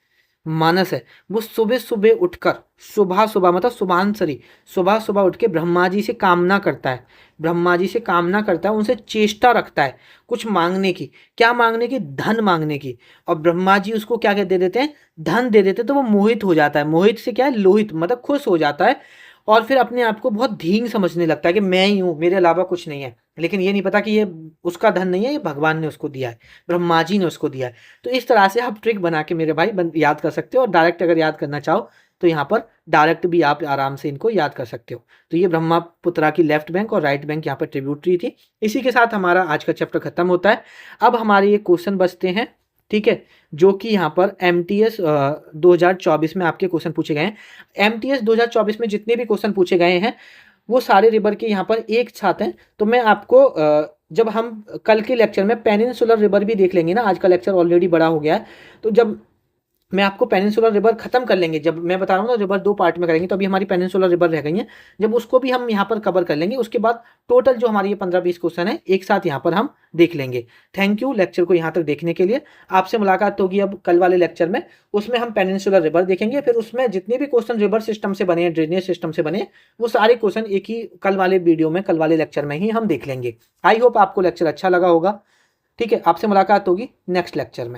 मानस है, वो सुबह सुबह उठकर, सुबह सुबह मतलब सुबहानसरी, सुबह सुबह उठ के ब्रह्मा जी से कामना करता है, ब्रह्मा जी से कामना करता है, उनसे चेष्टा रखता है कुछ मांगने की। क्या मांगने की? धन मांगने की। और ब्रह्मा जी उसको क्या दे देते हैं? धन दे देते हैं। तो वो मोहित हो जाता है। मोहित से क्या है? लोहित, मतलब खुश हो जाता है। और फिर अपने आप को बहुत धींग समझने लगता है कि मैं ही हूँ, मेरे अलावा कुछ नहीं है। लेकिन ये नहीं पता कि ये उसका धन नहीं है, ये भगवान ने उसको दिया है, ब्रह्मा जी ने उसको दिया है। तो इस तरह से आप ट्रिक बना के मेरे भाई याद कर सकते हो। और डायरेक्ट अगर याद करना चाहो तो यहाँ पर डायरेक्ट भी आप आराम से इनको याद कर सकते हो। तो ये ब्रह्मपुत्रा की लेफ्ट बैंक और राइट बैंक यहाँ पर ट्रिब्यूटरी थी। इसी के साथ हमारा आज का चैप्टर खत्म होता है। अब हमारे ये क्वेश्चन बचते हैं, ठीक है, जो कि यहाँ पर MTS 2024 में आपके क्वेश्चन पूछे गए हैं। MTS 2024 में जितने भी क्वेश्चन पूछे गए हैं वो सारे रिवर के यहाँ पर एक साथ हैं। तो मैं आपको जब हम कल के लेक्चर में पेनिनसुलर रिवर भी देख लेंगे ना, आज का लेक्चर ऑलरेडी बड़ा हो गया है, तो जब मैं आपको पेनिनसुलर रिवर खत्म कर लेंगे, जब मैं बता रहा हूँ ना रिवर 2 पार्ट में करेंगे, तो अभी हमारी पेनिनसुलर रिवर रह गई है, जब उसको भी हम यहाँ पर कवर कर लेंगे, उसके बाद टोटल जो हमारी ये 15-20 क्वेश्चन है एक साथ यहाँ पर हम देख लेंगे। थैंक यू लेक्चर को यहाँ तक देखने के लिए। आपसे मुलाकात होगी अब कल वाले लेक्चर में, उसमें हम पेनिनसुलर रिवर देखेंगे, फिर उसमें जितने भी क्वेश्चन रिवर सिस्टम से बने, ड्रेनेज सिस्टम से बने, वो सारे क्वेश्चन एक ही कल वाले वीडियो में, कल वाले लेक्चर में ही हम देख लेंगे। आई होप आपको लेक्चर अच्छा लगा होगा। ठीक है, आपसे मुलाकात होगी नेक्स्ट लेक्चर में।